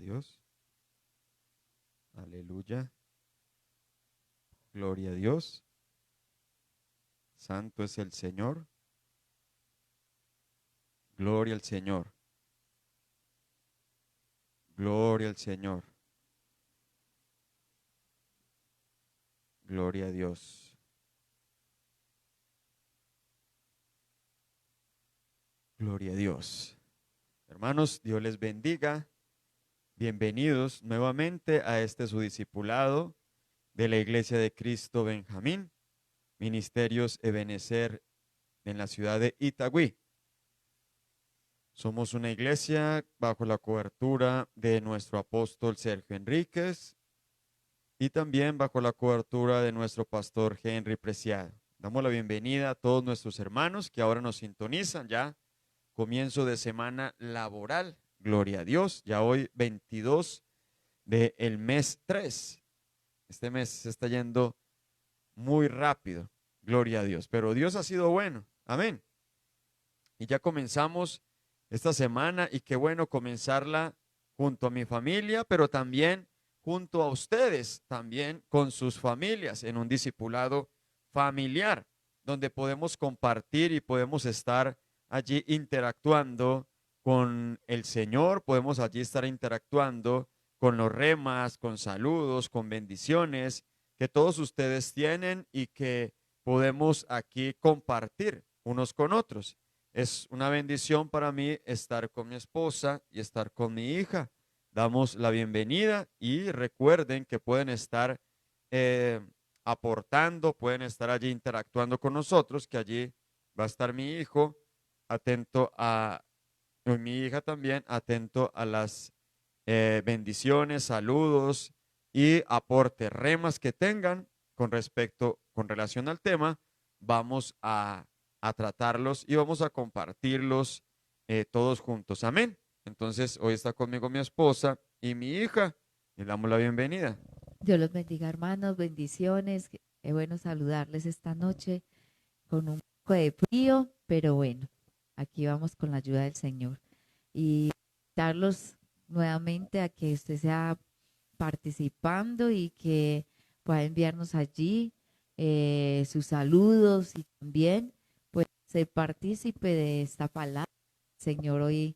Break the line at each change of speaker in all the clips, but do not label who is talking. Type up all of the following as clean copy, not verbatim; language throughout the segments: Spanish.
Dios. Aleluya. Gloria a Dios. Santo es el Señor. Gloria al Señor. Gloria al Señor. Gloria a Dios. Gloria a Dios. Hermanos, Dios les bendiga. Bienvenidos nuevamente a este su discipulado de la Iglesia de Cristo Benjamín, Ministerios Ebenecer en la ciudad de Itagüí. Somos una iglesia bajo la cobertura de nuestro apóstol Sergio Enríquez y también bajo la cobertura de nuestro pastor Henry Preciado. Damos la bienvenida a todos nuestros hermanos que ahora nos sintonizan ya. Comienzo de semana laboral, gloria a Dios, ya hoy 22 del mes 3. Este mes se está yendo muy rápido, gloria a Dios, pero Dios ha sido bueno, amén. Y ya comenzamos esta semana y qué bueno comenzarla junto a mi familia, pero también junto a ustedes, también con sus familias, en un discipulado familiar, donde podemos compartir y podemos estar allí interactuando con el Señor, podemos allí estar interactuando con los remas, con saludos, con bendiciones que todos ustedes tienen y que podemos aquí compartir unos con otros. Es una bendición para mí estar con mi esposa y estar con mi hija. Damos la bienvenida y recuerden que pueden estar aportando, pueden estar allí interactuando con nosotros, que allí va a estar mi hijo atento a, y mi hija también atento a las bendiciones, saludos y aportes, remas que tengan con relación al tema. Vamos a tratarlos y vamos a compartirlos todos juntos. Amén. Entonces, hoy está conmigo mi esposa y mi hija. Le damos la bienvenida.
Dios los bendiga, hermanos, bendiciones. Es bueno saludarles esta noche con un poco de frío, pero bueno, aquí vamos con la ayuda del Señor. Y invitarlos nuevamente a que usted sea participando y que pueda enviarnos allí sus saludos y también pues ser partícipe de esta palabra. Señor, hoy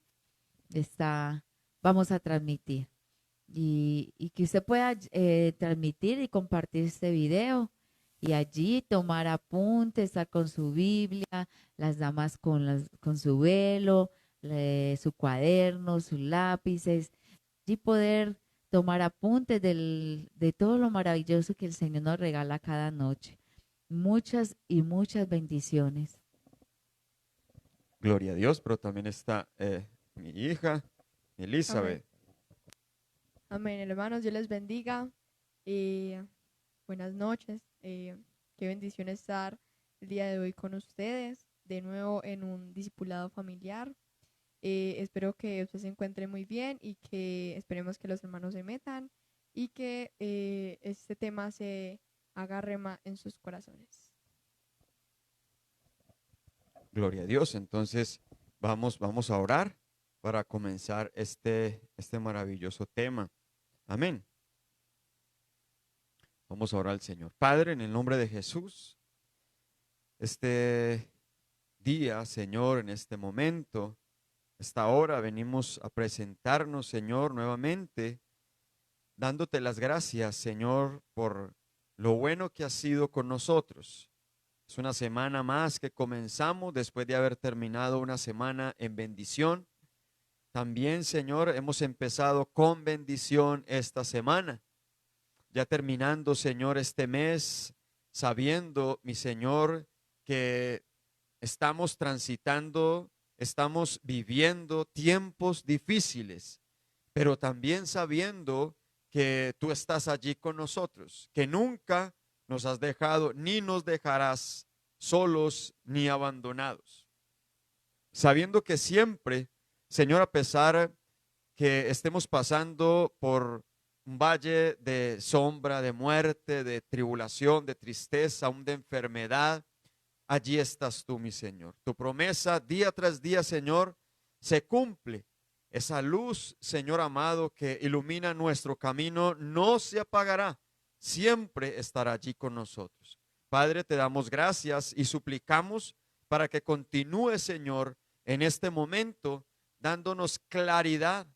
vamos a transmitir y que usted pueda transmitir y compartir este video y allí tomar apuntes, estar con su Biblia, las damas con su velo, su cuaderno, sus lápices, allí poder tomar apuntes de todo lo maravilloso que el Señor nos regala cada noche. Muchas y muchas bendiciones.
Gloria a Dios, pero también está mi hija,
Amén.
Elizabeth.
Amén, hermanos, Dios les bendiga. Buenas noches. Qué bendición estar el día de hoy con ustedes, de nuevo en un discipulado familiar. Espero que usted se encuentre muy bien y que esperemos que los hermanos se metan y que este tema se agarre más en sus corazones.
Gloria a Dios. Entonces, vamos a orar para comenzar este maravilloso tema. Amén. Vamos a orar al Señor. Padre, en el nombre de Jesús, este día, Señor, en este momento, esta hora, venimos a presentarnos, Señor, nuevamente, dándote las gracias, Señor, por lo bueno que has sido con nosotros. Es una semana más que comenzamos después de haber terminado una semana en bendición. También, Señor, hemos empezado con bendición esta semana. Ya terminando, Señor, este mes, sabiendo, mi Señor, que estamos transitando, estamos viviendo tiempos difíciles, pero también sabiendo que tú estás allí con nosotros, que nunca nos has dejado ni nos dejarás solos ni abandonados. Sabiendo que siempre, Señor, a pesar que estemos pasando por un valle de sombra, de muerte, de tribulación, de tristeza, aún de enfermedad, allí estás tú, mi Señor. Tu promesa día tras día, Señor, se cumple esa luz, Señor amado, que ilumina nuestro camino, no se apagará, siempre estará allí con nosotros. Padre, te damos gracias y suplicamos para que continúe, Señor, en este momento, dándonos claridad,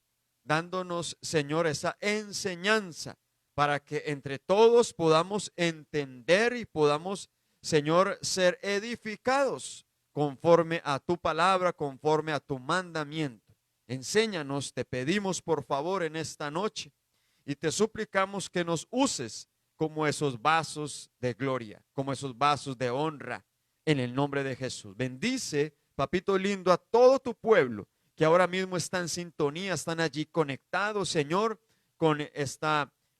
dándonos, Señor, esa enseñanza, para que entre todos podamos entender y podamos, Señor, ser edificados conforme a tu palabra, conforme a tu mandamiento. Enséñanos, te pedimos por favor en esta noche y te suplicamos que nos uses como esos vasos de gloria, como esos vasos de honra en el nombre de Jesús. Bendice, papito lindo, a todo tu pueblo que ahora mismo está en sintonía, están allí conectados, Señor, con este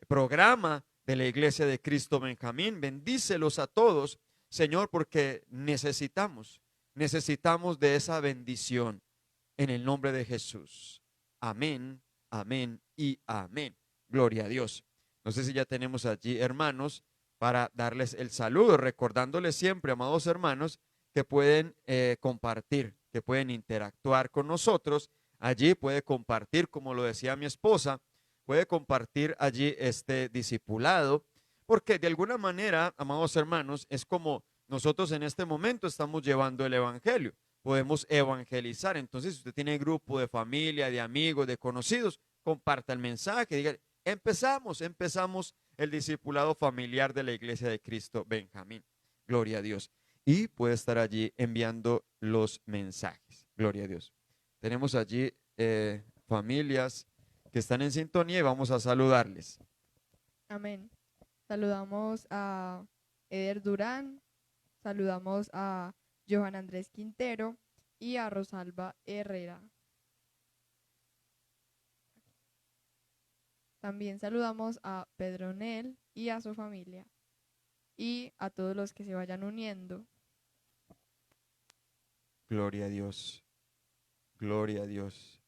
programa de la Iglesia de Cristo Benjamín. Bendícelos a todos, Señor, porque necesitamos de esa bendición. En el nombre de Jesús. Amén, amén y amén. Gloria a Dios. No sé si ya tenemos allí hermanos para darles el saludo, recordándoles siempre, amados hermanos, que pueden compartir, que pueden interactuar con nosotros. Allí puede compartir, como lo decía mi esposa, puede compartir allí este discipulado, porque de alguna manera, amados hermanos, es como nosotros en este momento estamos llevando el evangelio. Podemos evangelizar. Entonces, si usted tiene grupo de familia, de amigos, de conocidos, comparta el mensaje, diga, empezamos el discipulado familiar de la Iglesia de Cristo Benjamín. Gloria a Dios. Y puede estar allí enviando los mensajes. Gloria a Dios. Tenemos allí familias que están en sintonía y vamos a saludarles.
Amén. Saludamos a Eder Durán, saludamos a Johan Andrés Quintero y a Rosalba Herrera. También saludamos a Pedro Nel y a su familia y a todos los que se vayan uniendo.
Gloria a Dios. Gloria a Dios.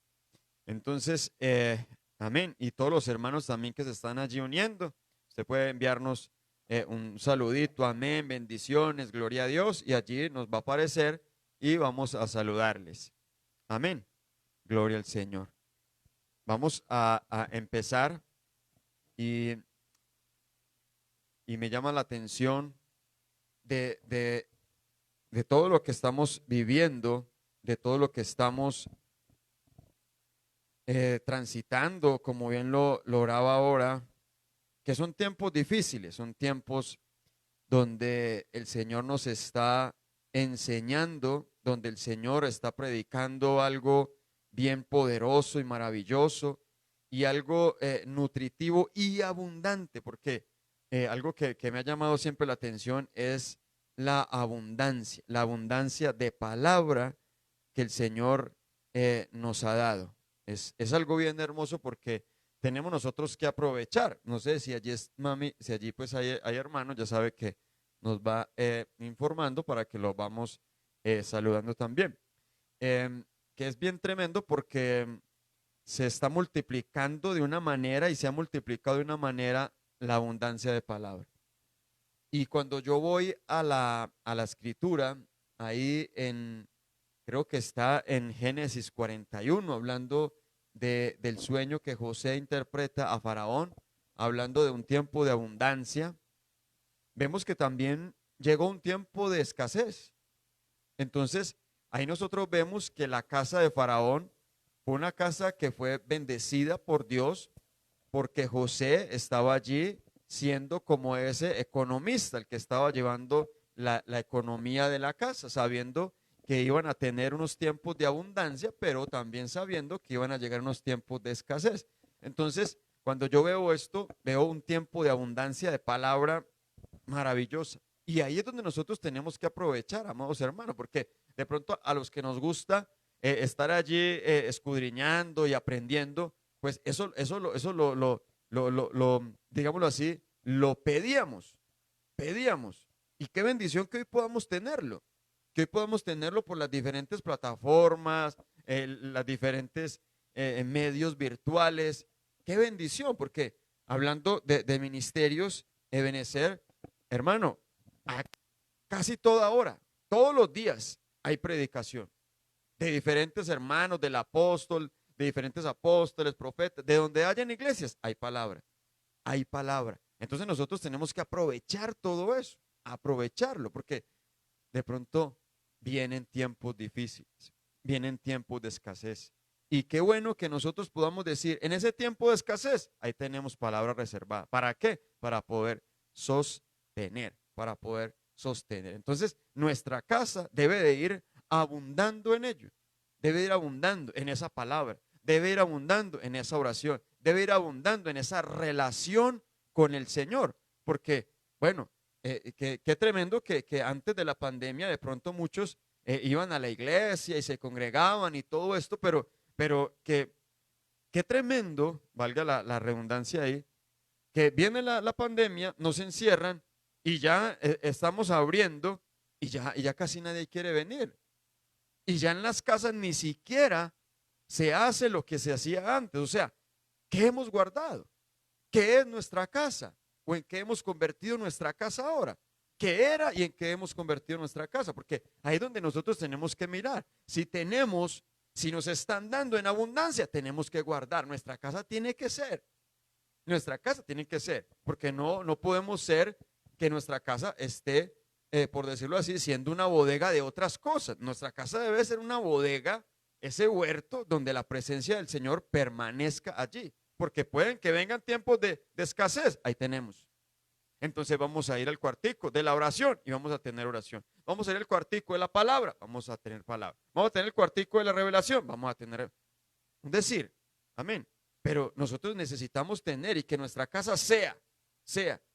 Entonces, amén. Y todos los hermanos también que se están allí uniendo, usted puede enviarnos un saludito, amén, bendiciones, gloria a Dios, y allí nos va a aparecer y vamos a saludarles. Amén. Gloria al Señor. Vamos a empezar y me llama la atención de todo lo que estamos viviendo, de todo lo que estamos transitando, como bien lo oraba ahora, que son tiempos difíciles, son tiempos donde el Señor nos está enseñando, donde el Señor está predicando algo bien poderoso y maravilloso y algo nutritivo y abundante, porque algo que me ha llamado siempre la atención es la abundancia de palabra que el Señor nos ha dado. Es algo bien hermoso porque tenemos nosotros que aprovechar. No sé si allí es mami, si allí pues hay hermanos, ya sabe que nos va informando para que lo vamos saludando también. Que es bien tremendo porque se está multiplicando de una manera y se ha multiplicado de una manera la abundancia de palabra. Y cuando yo voy a la escritura, ahí creo que está en Génesis 41, hablando del sueño que José interpreta a Faraón, hablando de un tiempo de abundancia, vemos que también llegó un tiempo de escasez. Entonces, ahí nosotros vemos que la casa de Faraón fue una casa que fue bendecida por Dios, porque José estaba allí siendo como ese economista, el que estaba llevando la economía de la casa, sabiendo que iban a tener unos tiempos de abundancia, pero también sabiendo que iban a llegar unos tiempos de escasez. Entonces, cuando yo veo esto, veo un tiempo de abundancia de palabra maravillosa. Y ahí es donde nosotros tenemos que aprovechar, amados hermanos, porque de pronto a los que nos gusta estar allí escudriñando y aprendiendo, pues eso digámoslo así, lo pedíamos. Y qué bendición que hoy podamos tenerlo. Que hoy podamos tenerlo por las diferentes plataformas, las diferentes medios virtuales. Qué bendición, porque hablando de ministerios, Ebenecer, hermano, a casi toda hora, todos los días hay predicación de diferentes hermanos, del apóstol, de diferentes apóstoles, profetas, de donde hayan iglesias, hay palabra, hay palabra. Entonces nosotros tenemos que aprovechar todo eso, aprovecharlo, porque de pronto vienen tiempos difíciles, vienen tiempos de escasez. Y qué bueno que nosotros podamos decir, en ese tiempo de escasez, ahí tenemos palabra reservada. ¿Para qué? Para poder sostener, para poder sostener. Entonces, nuestra casa debe de ir abundando en ello, debe ir abundando en esa palabra, debe ir abundando en esa oración, debe ir abundando en esa relación con el Señor, porque, bueno, qué tremendo que antes de la pandemia de pronto muchos iban a la iglesia y se congregaban y todo esto, pero qué tremendo, valga la redundancia ahí, que viene la pandemia, nos encierran y ya estamos abriendo y ya casi nadie quiere venir. Y ya en las casas ni siquiera se hace lo que se hacía antes. O sea, ¿qué hemos guardado? ¿Qué es nuestra casa? ¿O en qué hemos convertido nuestra casa ahora? ¿Qué era y en qué hemos convertido nuestra casa? Porque ahí es donde nosotros tenemos que mirar. Si nos están dando en abundancia, tenemos que guardar. Nuestra casa tiene que ser. Nuestra casa tiene que ser. Porque no podemos ser que nuestra casa esté, por decirlo así, siendo una bodega de otras cosas. Nuestra casa debe ser una bodega, ese huerto donde la presencia del Señor permanezca allí. Porque pueden que vengan tiempos de escasez. Ahí tenemos. Entonces vamos a ir al cuartico de la oración y vamos a tener oración. Vamos a ir al cuartico de la palabra, vamos a tener palabra. Vamos a tener el cuartico de la revelación, vamos a tener un decir. Amén. Pero nosotros necesitamos tener y que nuestra casa sea,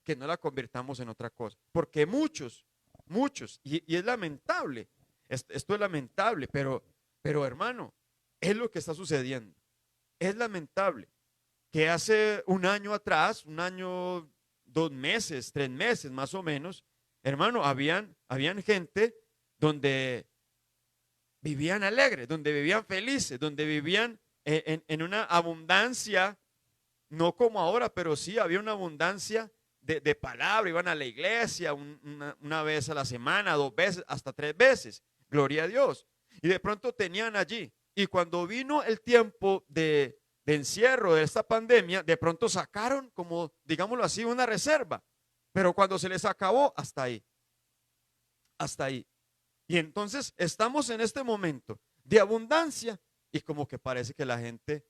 que no la convirtamos en otra cosa. Porque muchos, y es lamentable, esto es lamentable, pero hermano, es lo que está sucediendo. Es lamentable que hace un año atrás, 2 meses, 3 meses más o menos, hermano, habían gente donde vivían alegres, donde vivían felices, donde vivían en una abundancia, no como ahora, pero sí había una abundancia de palabra, iban a la iglesia una vez a la semana, 2 veces, hasta 3 veces, gloria a Dios. Y de pronto tenían allí, y cuando vino el tiempo de encierro de esta pandemia, de pronto sacaron, como digámoslo así, una reserva, pero cuando se les acabó, hasta ahí, hasta ahí. Y entonces estamos en este momento de abundancia y como que parece que la gente,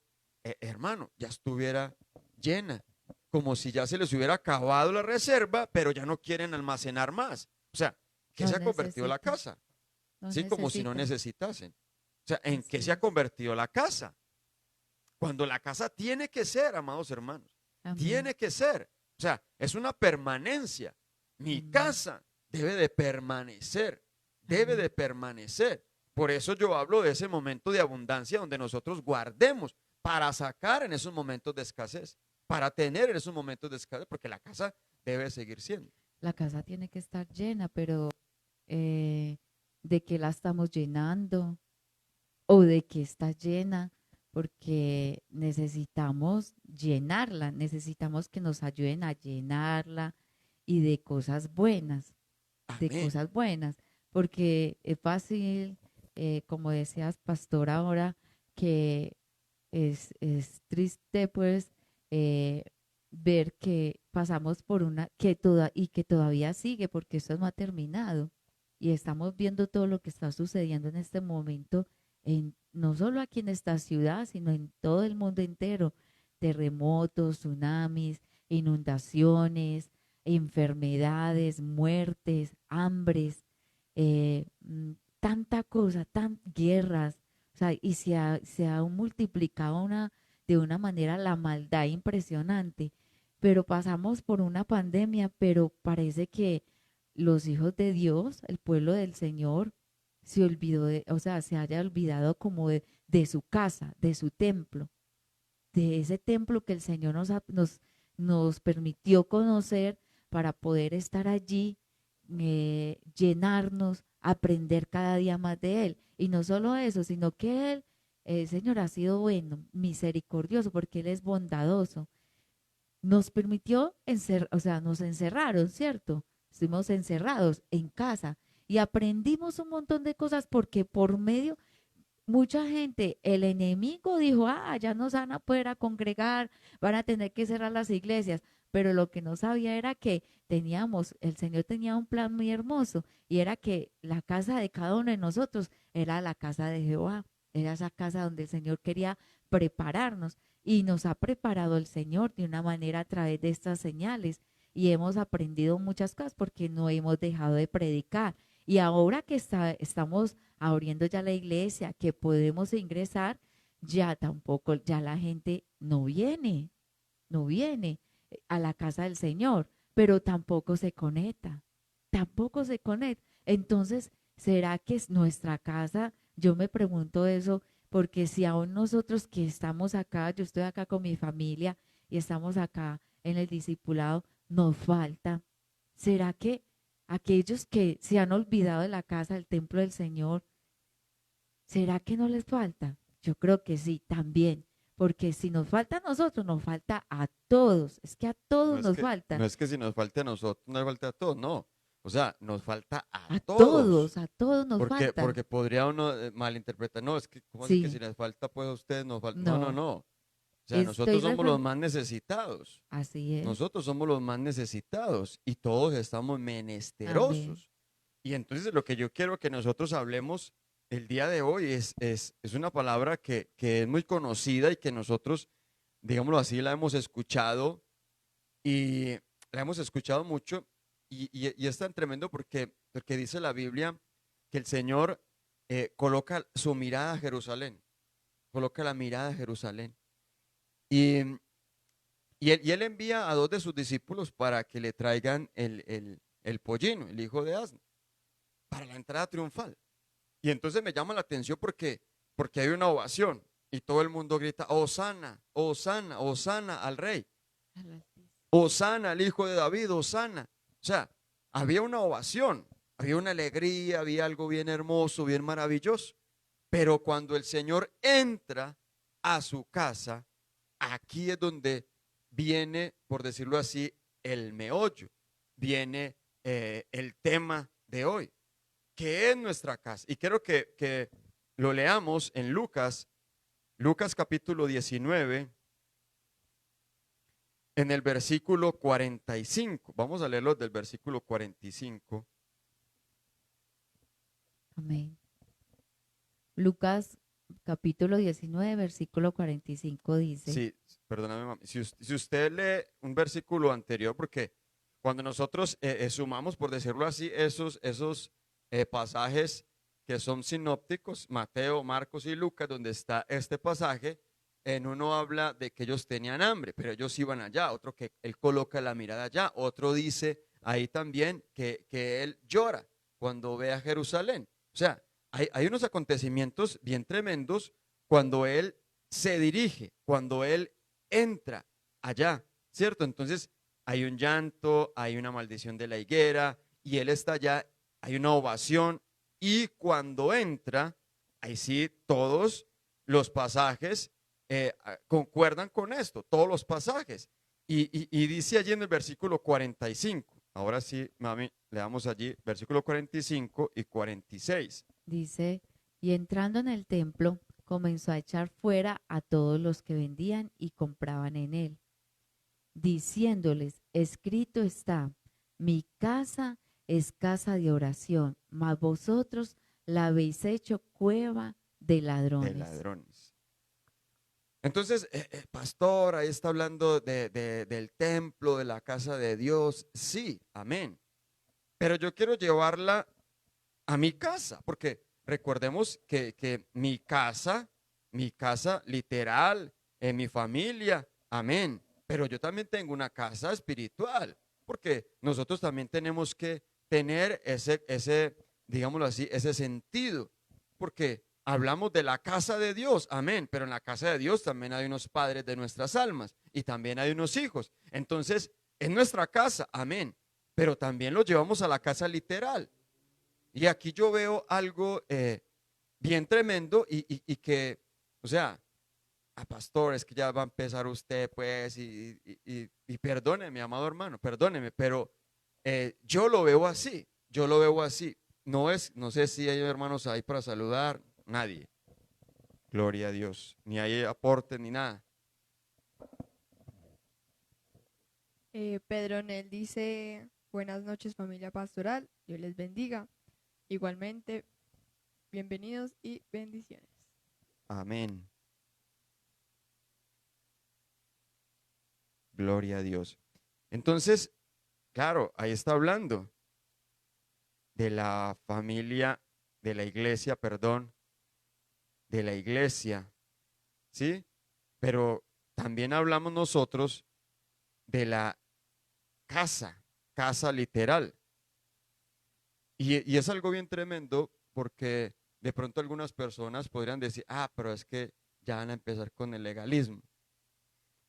hermano, ya estuviera llena, como si ya se les hubiera acabado la reserva, pero ya no quieren almacenar más. O sea, ¿qué
No
se ha convertido la
necesitan,
casa?
no
Sí, como si no
necesitan.
necesitasen. O sea, ¿en qué
Así
se ha
es.
convertido la casa? Cuando la casa tiene que ser, amados hermanos,
Amén.
tiene que ser. O sea, es una permanencia. Mi
Amén.
casa debe de permanecer, debe
Amén.
de permanecer. Por eso yo hablo de ese momento de abundancia donde nosotros guardemos para sacar en esos momentos de escasez, para tener en esos momentos de escasez, porque la casa debe seguir siendo.
La casa tiene que estar llena, pero eh, ¿de qué la estamos llenando? ¿O de qué está llena? Porque necesitamos llenarla, necesitamos que nos ayuden a llenarla y de cosas buenas,
Amén.
porque es fácil, como decías, pastor, ahora que es triste, pues, eh, ver que pasamos por y que todavía sigue, porque esto no ha terminado. Y estamos viendo todo lo que está sucediendo en este momento, no solo aquí en esta ciudad, sino en todo el mundo entero. Terremotos, tsunamis, inundaciones, enfermedades, muertes, hambres, tanta cosa, guerras. O sea, y se ha multiplicado de una manera la maldad impresionante. Pero pasamos por una pandemia, pero parece que los hijos de Dios, el pueblo del Señor, se olvidó o sea, se haya olvidado como de su casa, de su templo, de ese templo que el Señor nos permitió conocer para poder estar allí, llenarnos, aprender cada día más de Él. Y no solo eso, sino que el Señor ha sido bueno, misericordioso, porque Él es bondadoso. Nos permitió o sea, nos encerraron, ¿cierto? Estuvimos encerrados en casa y aprendimos un montón de cosas porque por medio mucha gente, el enemigo dijo, ya no se van a poder a congregar, van a tener que cerrar las iglesias, pero lo que no sabía era que el Señor tenía un plan muy hermoso y era que la casa de cada uno de nosotros era la casa de Jehová, era esa casa donde el Señor quería prepararnos y nos ha preparado el Señor de una manera a través de estas señales y hemos aprendido muchas cosas porque no hemos dejado de predicar. Y ahora que estamos abriendo ya la iglesia, que podemos ingresar, ya tampoco, ya la gente no viene a la casa del Señor, pero tampoco se conecta. Entonces, ¿será que es nuestra casa? Yo me pregunto eso, porque si aún nosotros que estamos acá, yo estoy acá con mi familia y estamos acá en el discipulado, nos falta. ¿Será que aquellos que se han olvidado de la casa, del templo del Señor, será que no les falta? Yo creo que sí, también, porque si nos falta a nosotros, nos falta a todos, es que a
No
todos
es
nos
que,
falta,
no es que si nos falte a nosotros, no nos falta a todos, no. O sea, nos falta
a todos nos falta.
porque podría uno malinterpretar, no, es que, ¿cómo así que si
Sí,
les falta pues a ustedes nos falta? No, no,
no,
no. O sea,
estoy
nosotros somos los
refer-
más necesitados.
así es,
Nosotros somos los más necesitados y todos estamos
amén,
menesterosos. Y entonces lo que yo quiero que nosotros hablemos el día de hoy es una palabra que es muy conocida y que nosotros, digámoslo así, la hemos escuchado y la hemos escuchado mucho y es tan tremendo porque dice la Biblia que el Señor coloca su mirada a Jerusalén, coloca la mirada a Jerusalén. Y, y él envía a dos de sus discípulos para que le traigan el pollino, el hijo de asno, para la entrada triunfal. Y entonces me llama la atención porque hay una ovación y todo el mundo grita, Hosana, Hosana, Hosana al rey. Hosana al hijo de David, Hosana. O sea, había una ovación, había una alegría, había algo bien hermoso, bien maravilloso. Pero cuando el Señor entra a su casa, aquí es donde viene, por decirlo así, el meollo, viene el tema de hoy, que es nuestra casa. Y quiero que lo leamos en Lucas, Lucas capítulo 19, en el versículo 45. Vamos a leerlo del versículo 45.
amén. Lucas capítulo 19, versículo 45 dice,
Sí, perdóname, mami. Si usted lee un versículo anterior, porque cuando nosotros sumamos, por decirlo así, esos pasajes que son sinópticos, Mateo, Marcos y Lucas, donde está este pasaje, en uno habla de que ellos tenían hambre, pero ellos iban allá, otro que él coloca la mirada allá, otro dice ahí también que él llora cuando ve a Jerusalén. O sea, hay unos acontecimientos bien tremendos cuando él se dirige, cuando él entra allá, ¿cierto? Entonces hay un llanto, hay una maldición de la higuera y él está allá, hay una ovación y cuando entra, ahí sí todos los pasajes concuerdan con esto, todos los pasajes. Y dice allí en el versículo 45, ahora sí, mami, le damos allí versículo 45 y 46.
dice, y entrando en el templo, comenzó a echar fuera a todos los que vendían y compraban en él, diciéndoles, escrito está, mi casa es casa de oración, mas vosotros la habéis hecho cueva de
De
ladrones.
ladrones. Entonces, pastor, ahí está hablando del templo, de la casa de Dios. Sí, amén. Pero yo quiero llevarla a mi casa, porque recordemos que mi casa literal, en mi familia, amén. Pero yo también tengo una casa espiritual, porque nosotros también tenemos que tener digámoslo así, ese sentido, porque hablamos de la casa de Dios, amén, pero en la casa de Dios también hay unos padres de nuestras almas y también hay unos hijos. Entonces, en nuestra casa, amén, pero también lo llevamos a la casa literal. Y aquí yo veo algo bien tremendo y que, o sea, a pastor, es que ya va a empezar usted, pues, y perdóneme, mi amado hermano, perdóneme, pero yo lo veo así, yo lo veo así. No sé si hay hermanos ahí para saludar, nadie. Gloria a Dios. Ni hay aporte ni nada.
Pedro Nel dice, buenas noches familia pastoral, Dios les bendiga. Igualmente, bienvenidos y bendiciones.
Amén. Gloria a Dios. Entonces, claro, ahí está hablando de la familia, de la iglesia, perdón, de la iglesia, ¿sí? Pero también hablamos nosotros de la casa, casa literal. Y es algo bien tremendo porque de pronto algunas personas podrían decir, pero es que ya van a empezar con el legalismo.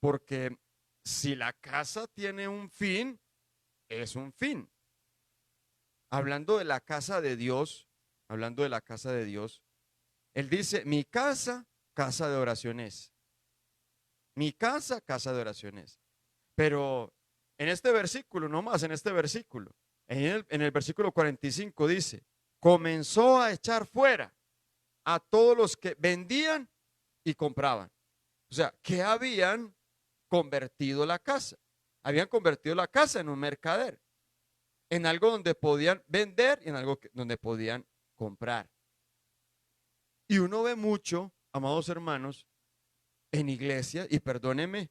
Porque si la casa tiene un fin, es un fin. Hablando de la casa de Dios, hablando de la casa de Dios, Él dice, mi casa, casa de oraciones. Mi casa, casa de oraciones. Pero en este versículo, no más en este versículo, en el versículo 45 dice, comenzó a echar fuera a todos los que vendían y compraban. O sea, que habían convertido la casa. Habían convertido la casa en un mercader, en algo donde podían vender y en algo donde podían comprar. Y uno ve mucho, amados hermanos, en iglesia, y perdóneme,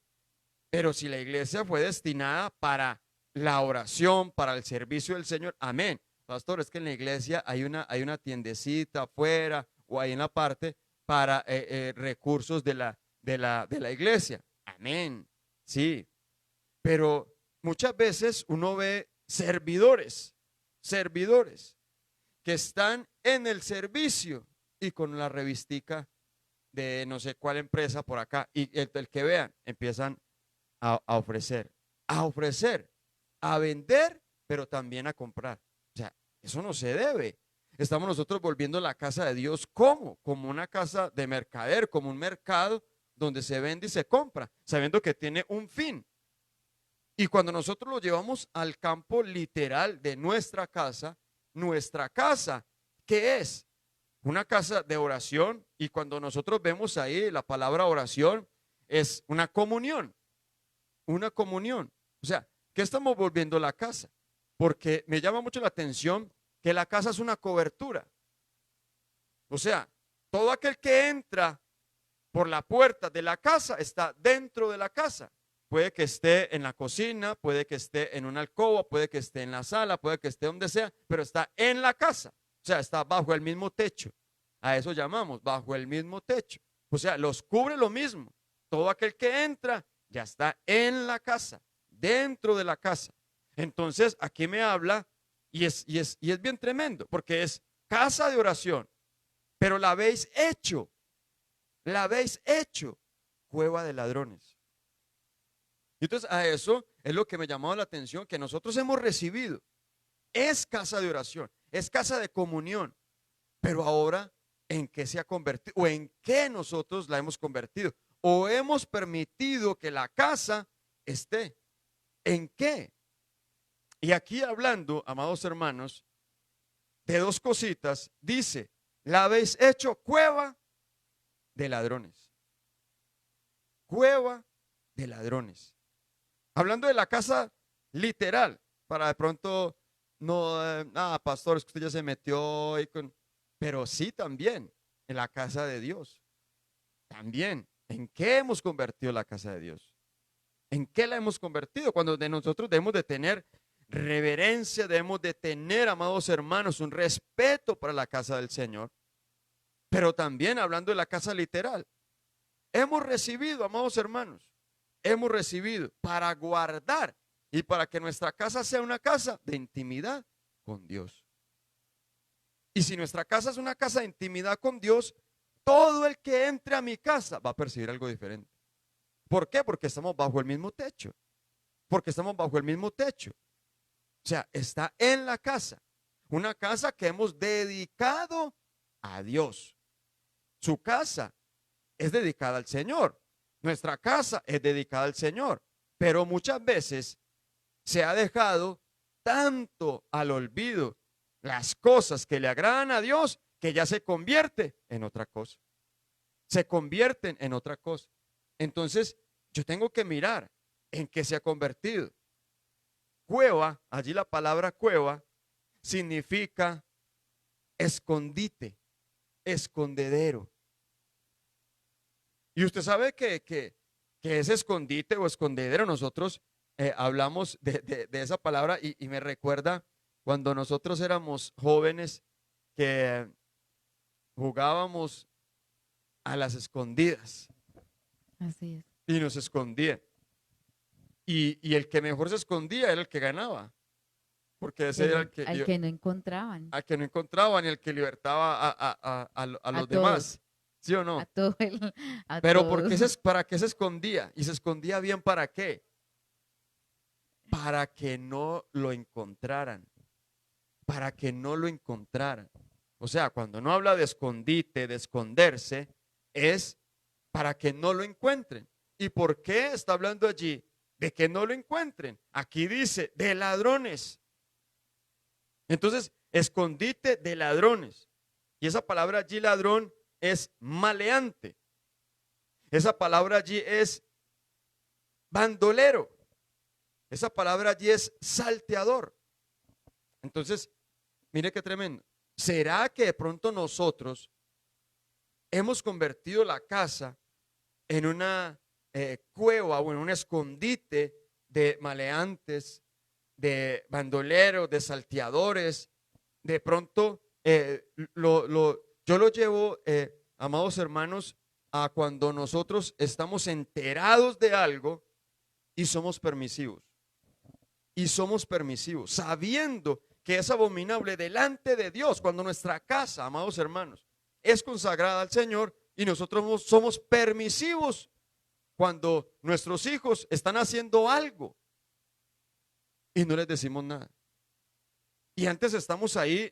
pero si la iglesia fue destinada para la oración, para el servicio del Señor, amén. Pastor, es que en la iglesia hay una tiendecita afuera o ahí en la parte para recursos de la iglesia. Amén. Sí. Pero muchas veces uno ve servidores que están en el servicio y con la revistica de no sé cuál empresa por acá, y el que vean, empiezan a ofrecer, a vender, pero también a comprar. O sea, eso no se debe. Estamos nosotros volviendo la casa de Dios como una casa de mercader, como un mercado donde se vende y se compra, sabiendo que tiene un fin. Y cuando nosotros lo llevamos al campo literal de nuestra casa, ¿qué es? Una casa de oración. Y cuando nosotros vemos ahí la palabra oración, es una comunión. Una comunión. O sea, ¿qué estamos volviendo la casa? Porque me llama mucho la atención que la casa es una cobertura. O sea, todo aquel que entra por la puerta de la casa está dentro de la casa. Puede que esté en la cocina, puede que esté en una alcoba, puede que esté en la sala, puede que esté donde sea, pero está en la casa. O sea, está bajo el mismo techo. A eso llamamos, bajo el mismo techo. O sea, los cubre lo mismo. Todo aquel que entra ya está en la casa, dentro de la casa. Entonces, aquí me habla y es bien tremendo, porque es casa de oración, pero la habéis hecho cueva de ladrones. Entonces, a eso es lo que me llamó la atención, que nosotros hemos recibido. Es casa de oración, es casa de comunión, pero ahora, ¿en qué se ha convertido? ¿O en qué nosotros la hemos convertido? ¿O hemos permitido que la casa esté? ¿En qué? Y aquí hablando, amados hermanos, de dos cositas, dice, la habéis hecho cueva de ladrones. Cueva de ladrones. Hablando de la casa literal, para de pronto no, pastor, es que usted ya se metió ahí con, pero sí también en la casa de Dios. También, ¿en qué hemos convertido la casa de Dios? ¿En qué la hemos convertido? Cuando de nosotros debemos de tener reverencia, debemos de tener, amados hermanos, un respeto para la casa del Señor. Pero también hablando de la casa literal, hemos recibido, amados hermanos, hemos recibido para guardar y para que nuestra casa sea una casa de intimidad con Dios. Y si nuestra casa es una casa de intimidad con Dios, todo el que entre a mi casa va a percibir algo diferente. ¿Por qué? Porque estamos bajo el mismo techo. Porque estamos bajo el mismo techo. O sea, está en la casa. Una casa que hemos dedicado a Dios. Su casa es dedicada al Señor. Nuestra casa es dedicada al Señor. Pero muchas veces se ha dejado tanto al olvido las cosas que le agradan a Dios que ya se convierte en otra cosa. se convierten en otra cosa. Entonces, yo tengo que mirar en qué se ha convertido. Cueva, allí la palabra cueva significa escondite, escondedero. Y usted sabe que ese escondite o escondedero, nosotros hablamos de esa palabra y me recuerda cuando nosotros éramos jóvenes que jugábamos a las escondidas
Así es.
y nos escondían. Y el que mejor se escondía era el que ganaba, porque ese era el que,
Al que no encontraban,
al que no encontraban y el que libertaba a los
todos.
demás. ¿Sí o
a
no?
todo a
Pero
todos.
¿para qué se escondía? Y se escondía bien ¿para qué? Para que no lo encontraran. Para que no lo encontraran. O sea, cuando no habla de escondite, de esconderse, es para que no lo encuentren. ¿Y por qué está hablando allí de que no lo encuentren? Aquí dice, de ladrones. Entonces, escondite de ladrones. Y esa palabra allí, ladrón, es maleante. Esa palabra allí es bandolero. Esa palabra allí es salteador. Entonces, mire qué tremendo. ¿Será que de pronto nosotros hemos convertido la casa en una cueva o en un escondite de maleantes, de bandoleros, de salteadores? De pronto, yo lo llevo, amados hermanos, a cuando nosotros estamos enterados de algo y somos permisivos. Y somos permisivos, sabiendo que es abominable delante de Dios cuando nuestra casa, amados hermanos, es consagrada al Señor y nosotros somos permisivos cuando nuestros hijos están haciendo algo y no les decimos nada. Y antes estamos ahí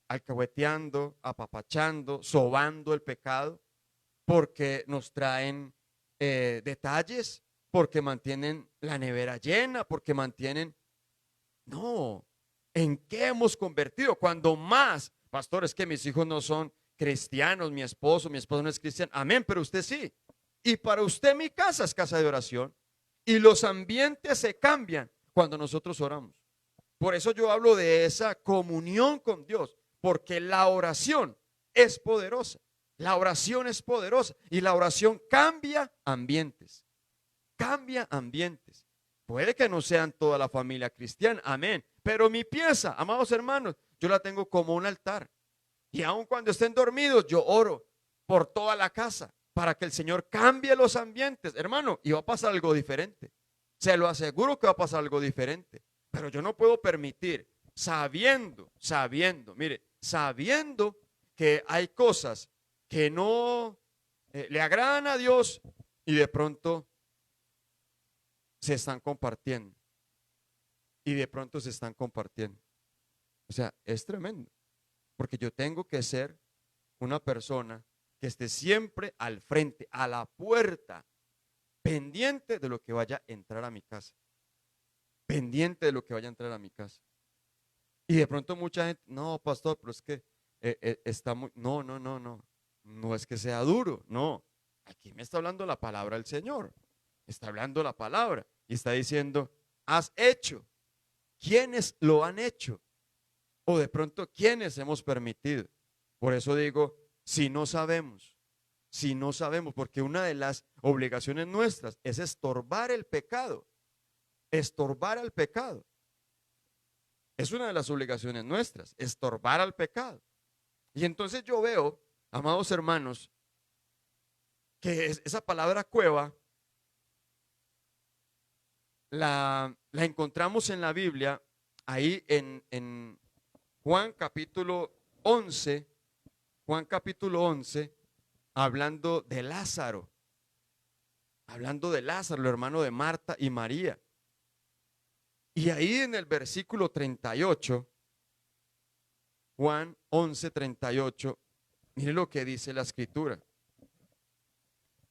alcahueteando, apapachando, sobando el pecado porque nos traen detalles, porque mantienen la nevera llena, porque mantienen... No, ¿en qué hemos convertido? Cuando más, pastor, es que mis hijos no son cristianos, mi esposo no es cristiano. Amén, pero usted sí. Y para usted mi casa es casa de oración. Y los ambientes se cambian cuando nosotros oramos. Por eso yo hablo de esa comunión con Dios, porque la oración es poderosa. La oración es poderosa y la oración cambia ambientes. Cambia ambientes. Puede que no sean toda la familia cristiana, amén. Pero mi pieza, amados hermanos, yo la tengo como un altar. Y aun cuando estén dormidos, yo oro por toda la casa para que el Señor cambie los ambientes, hermano, y va a pasar algo diferente. Se lo aseguro que va a pasar algo diferente. Pero yo no puedo permitir, sabiendo, mire, sabiendo que hay cosas que no le agradan a Dios y de pronto se están compartiendo. Y de pronto se están compartiendo. O sea, es tremendo. Porque yo tengo que ser una persona que esté siempre al frente, a la puerta, pendiente de lo que vaya a entrar a mi casa. Pendiente de lo que vaya a entrar a mi casa. Y de pronto mucha gente, no, pastor, pero es que está muy, no, no, no, no. No es que sea duro, no. Aquí me está hablando la palabra del Señor. Está hablando la palabra y está diciendo, has hecho. ¿Quiénes lo han hecho? O de pronto, ¿quiénes hemos permitido? Por eso digo, si no sabemos, porque una de las obligaciones nuestras es estorbar el pecado. Estorbar al pecado. Es una de las obligaciones nuestras, estorbar al pecado. Y entonces yo veo, amados hermanos, que esa palabra cueva la encontramos en la Biblia, ahí en Juan capítulo 11, hablando de Lázaro, el hermano de Marta y María. Y ahí en el versículo 38, Juan 11, 38, mire lo que dice la escritura.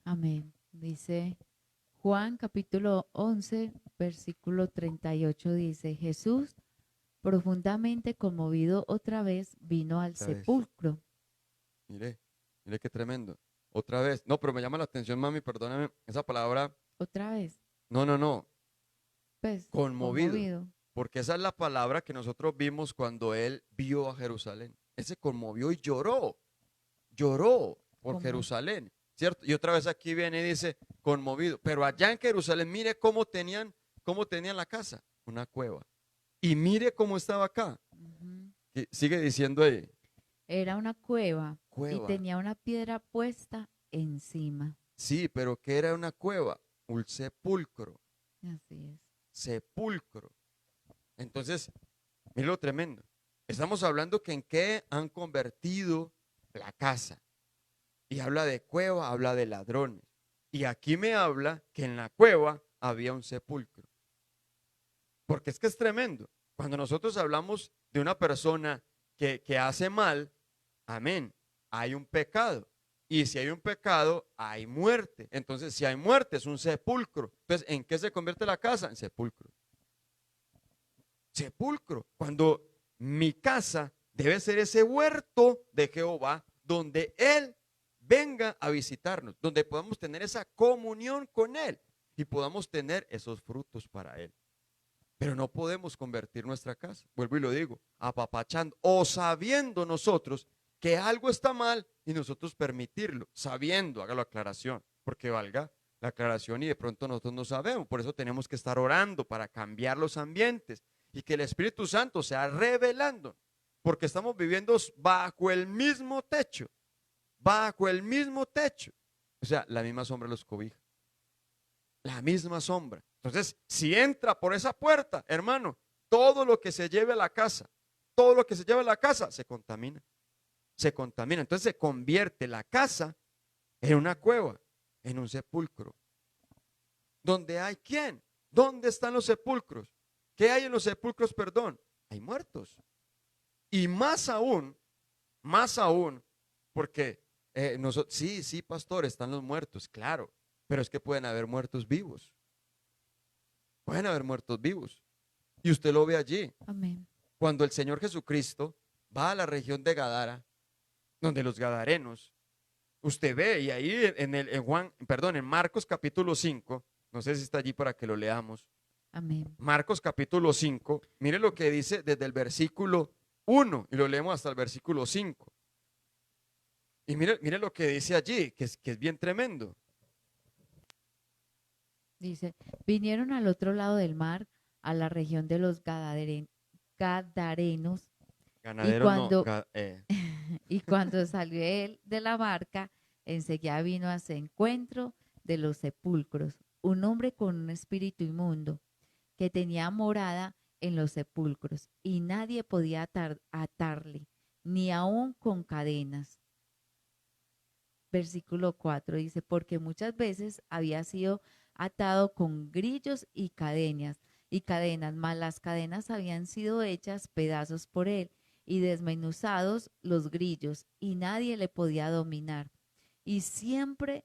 Amén. Dice Juan capítulo 11, versículo 38, dice, Jesús, profundamente conmovido otra vez, vino al
Otra vez.
sepulcro.
Mire, Mire qué tremendo. Otra vez. No, pero me llama la atención, mami, perdóname. Esa palabra,
Otra vez,
no.
pues,
Conmovido. Porque esa es la palabra que nosotros vimos cuando él vio a Jerusalén. Él se conmovió y lloró por
Como-
Jerusalén, ¿cierto? Y otra vez aquí viene y dice, conmovido. Pero allá en Jerusalén, mire cómo tenían la casa, una cueva. Y mire cómo estaba acá.
Ujú.
Y sigue diciendo ahí,
Era una cueva y
cueva.
tenía una piedra puesta encima.
Sí, pero ¿qué era una cueva? Un sepulcro,
Así es.
sepulcro. Entonces, mire lo tremendo. Estamos hablando que en qué han convertido la casa. Y habla de cueva, habla de ladrones. Y aquí me habla que en la cueva había un sepulcro. Porque es que es tremendo. Cuando nosotros hablamos de una persona que hace mal, amén, hay un pecado. Y si hay un pecado, hay muerte. Entonces, si hay muerte, es un sepulcro. Entonces, ¿en qué se convierte la casa? En sepulcro. Sepulcro. Cuando mi casa debe ser ese huerto de Jehová, donde Él venga a visitarnos, donde podamos tener esa comunión con Él y podamos tener esos frutos para Él. Pero no podemos convertir nuestra casa, vuelvo y lo digo, apapachando o sabiendo nosotros que algo está mal y nosotros permitirlo, sabiendo, haga la aclaración, porque valga la aclaración y de pronto nosotros no sabemos. Por eso tenemos que estar orando para cambiar los ambientes y que el Espíritu Santo sea revelando, porque estamos viviendo bajo el mismo techo, bajo el mismo techo. O sea, la misma sombra los cobija, la misma sombra. Entonces, si entra por esa puerta, hermano, todo lo que se lleve a la casa, todo lo que se lleve a la casa se contamina, se contamina. Entonces se convierte la casa en una cueva, en un sepulcro. ¿Dónde hay quién? ¿Dónde están los sepulcros? ¿Qué hay en los sepulcros? Perdón, hay muertos. Y más aún, porque nosotros, sí, pastor, están los muertos, claro, pero es que pueden haber muertos vivos. Pueden haber muertos vivos. Y usted lo ve allí.
Amén.
Cuando el Señor Jesucristo va a la región de Gadara, donde los gadarenos, usted ve, y ahí en Marcos capítulo 5, no sé si está allí para que lo leamos.
Amén.
Marcos capítulo 5, mire lo que dice desde el versículo 1 y lo leemos hasta el versículo 5. Y mire lo que dice allí, que es bien tremendo.
Dice, vinieron al otro lado del mar, a la región de los Gadarenos,
Ganadero no,
cuando- y cuando salió él de la barca, enseguida vino a su encuentro de los sepulcros, un hombre con un espíritu inmundo, que tenía morada en los sepulcros, y nadie podía atarle, ni aun con cadenas. Versículo 4 dice, porque muchas veces había sido atado con grillos y cadenas, mas las cadenas habían sido hechas pedazos por él y desmenuzados los grillos, y nadie le podía dominar. Y siempre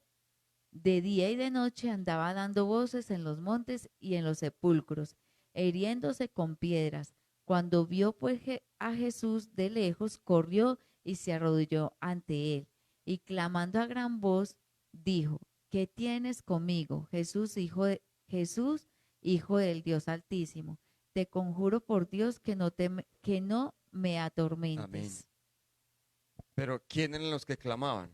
de día y de noche andaba dando voces en los montes y en los sepulcros, hiriéndose con piedras. Cuando vio pues a Jesús de lejos, corrió y se arrodilló ante él, y clamando a gran voz, dijo, ¿qué tienes conmigo, Jesús, hijo del Dios Altísimo? Te conjuro por Dios que no me atormentes.
Amén. Pero ¿quién eran los que clamaban?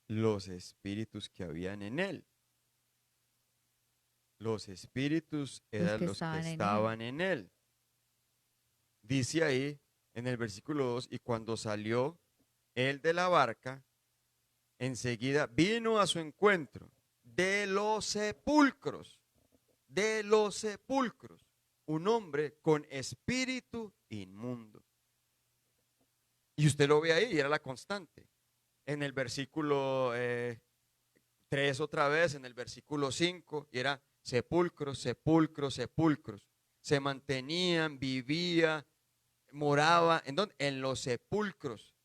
Los espíritus que habían en él. Los espíritus eran los que estaban en él. Dice ahí en el versículo 2, y cuando salió él de la barca, enseguida vino a su encuentro de los sepulcros, un hombre con espíritu inmundo. Y usted lo ve ahí, y era la constante. En el versículo 3 otra vez, en el versículo 5, y era sepulcros, sepulcros, sepulcros. Se mantenían, vivía, moraba, ¿en dónde? En los sepulcros.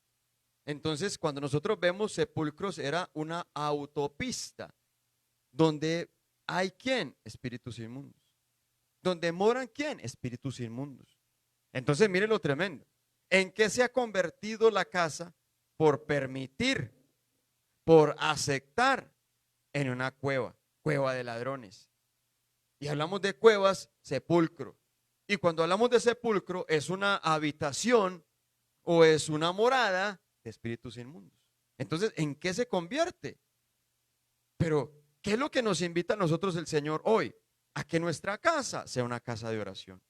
Entonces, cuando nosotros vemos sepulcros, era una autopista donde hay ¿quién? Espíritus inmundos. Donde moran ¿quién? Espíritus inmundos. Entonces, mire lo tremendo. ¿En qué se ha convertido la casa? Por permitir, por aceptar en una cueva, cueva de ladrones. Y hablamos de cuevas, sepulcro. Y cuando hablamos de sepulcro, es una habitación o es una morada de espíritus inmundos. Entonces, ¿en qué se convierte? Pero, ¿qué es lo que nos invita a nosotros el Señor hoy? A que nuestra casa sea una casa de oración.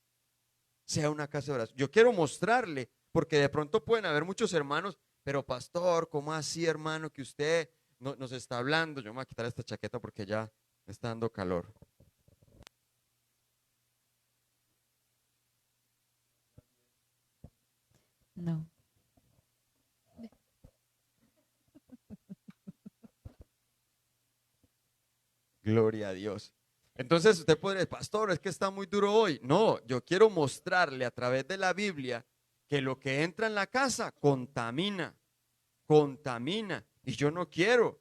Sea una casa de oración. Yo quiero mostrarle, porque de pronto pueden haber muchos hermanos, pero pastor, ¿cómo así, hermano, que usted nos está hablando? Yo me voy a quitar esta chaqueta porque ya me está dando calor.
No.
Gloria a Dios. Entonces usted puede decir, pastor, es que está muy duro hoy. No, yo quiero mostrarle a través de la Biblia que lo que entra en la casa contamina, contamina. Y yo no quiero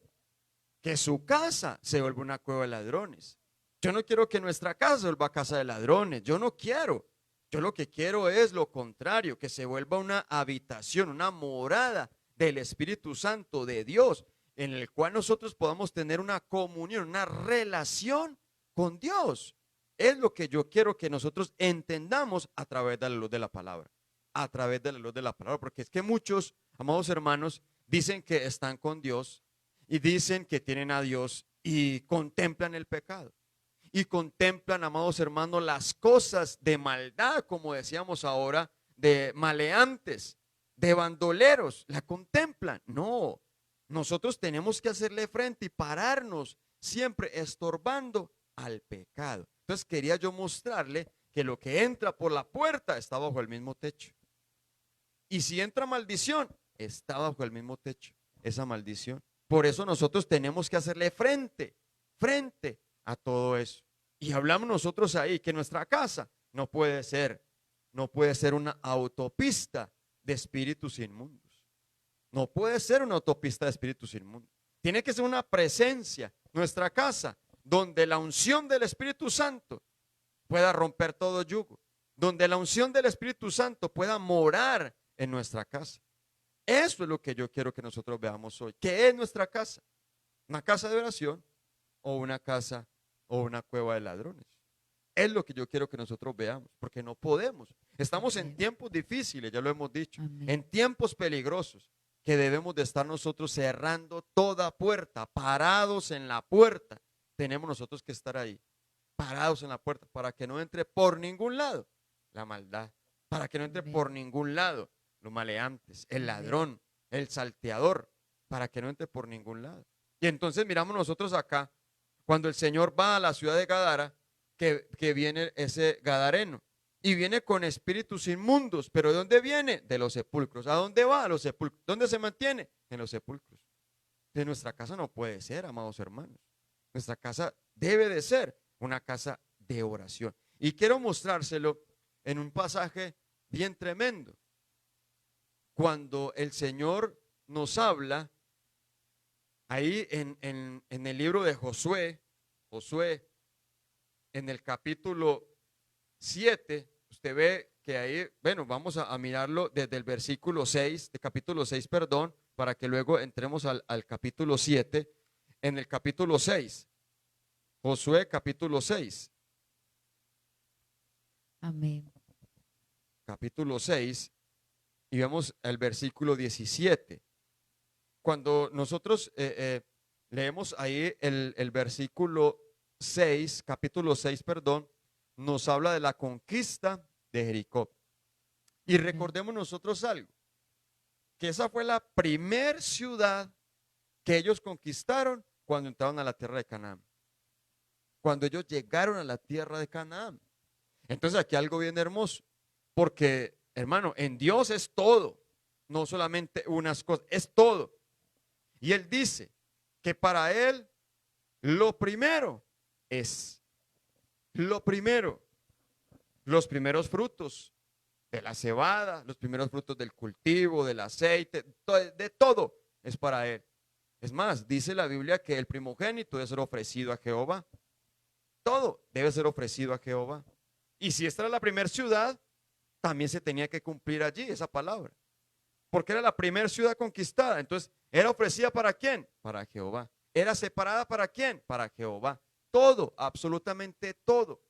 que su casa se vuelva una cueva de ladrones. Yo no quiero que nuestra casa se vuelva casa de ladrones. Yo no quiero. Yo lo que quiero es lo contrario, que se vuelva una habitación, una morada del Espíritu Santo de Dios, en el cual nosotros podamos tener una comunión, una relación con Dios. Es lo que yo quiero que nosotros entendamos a través de la luz de la palabra, a través de la luz de la palabra, porque es que muchos, amados hermanos, dicen que están con Dios y dicen que tienen a Dios y contemplan el pecado. Y contemplan, amados hermanos, las cosas de maldad, como decíamos ahora, de maleantes, de bandoleros, la contemplan. No, nosotros tenemos que hacerle frente y pararnos siempre estorbando al pecado. Entonces quería yo mostrarle que lo que entra por la puerta está bajo el mismo techo. Y si entra maldición, está bajo el mismo techo, esa maldición. Por eso nosotros tenemos que hacerle frente a todo eso. Y hablamos nosotros ahí que nuestra casa no puede ser una autopista de espíritus inmundos. No puede ser una autopista de espíritus inmundos. Tiene que ser una presencia, nuestra casa, donde la unción del Espíritu Santo pueda romper todo yugo, donde la unción del Espíritu Santo pueda morar en nuestra casa. Eso es lo que yo quiero que nosotros veamos hoy. ¿Qué es nuestra casa? ¿Una casa de oración o una casa o una cueva de ladrones? Es lo que yo quiero que nosotros veamos, porque no podemos. Estamos en tiempos difíciles, ya lo hemos dicho, en tiempos peligrosos, que debemos de estar nosotros cerrando toda puerta, parados en la puerta. Tenemos nosotros que estar ahí, parados en la puerta, para que no entre por ningún lado la maldad, para que no entre por ningún lado los maleantes, el ladrón, el salteador, para que no entre por ningún lado. Y entonces miramos nosotros acá, cuando el Señor va a la ciudad de Gadara, que viene ese gadareno, y viene con espíritus inmundos. ¿Pero de dónde viene? De los sepulcros. ¿A dónde va? A los sepulcros. ¿Dónde se mantiene? En los sepulcros. De nuestra casa no puede ser, amados hermanos. Nuestra casa debe de ser una casa de oración. Y quiero mostrárselo en un pasaje bien tremendo. Cuando el Señor nos habla ahí en el libro de Josué, en el capítulo 7, usted ve que ahí, bueno, vamos a mirarlo desde el versículo 6, de capítulo 6, perdón, para que luego entremos al capítulo 7. En el capítulo 6, Josué capítulo 6.
Amén.
Capítulo 6, y vemos el versículo 17. Cuando nosotros leemos ahí el versículo 6, capítulo 6, perdón, nos habla de la conquista de Jericó. Y recordemos nosotros algo, que esa fue la primer ciudad que ellos conquistaron cuando entraron a la tierra de Canaán. Cuando ellos llegaron a la tierra de Canaán. Entonces aquí algo bien hermoso, porque hermano, en Dios es todo, no solamente unas cosas, es todo. Y Él dice que para Él lo primero es, lo primero, los primeros frutos de la cebada, los primeros frutos del cultivo, del aceite, de todo es para Él. Es más, dice la Biblia que el primogénito debe ser ofrecido a Jehová. Todo debe ser ofrecido a Jehová. Y si esta era la primera ciudad, también se tenía que cumplir allí esa palabra. Porque era la primera ciudad conquistada. Entonces, ¿era ofrecida para quién? Para Jehová. ¿Era separada para quién? Para Jehová. Todo, absolutamente todo.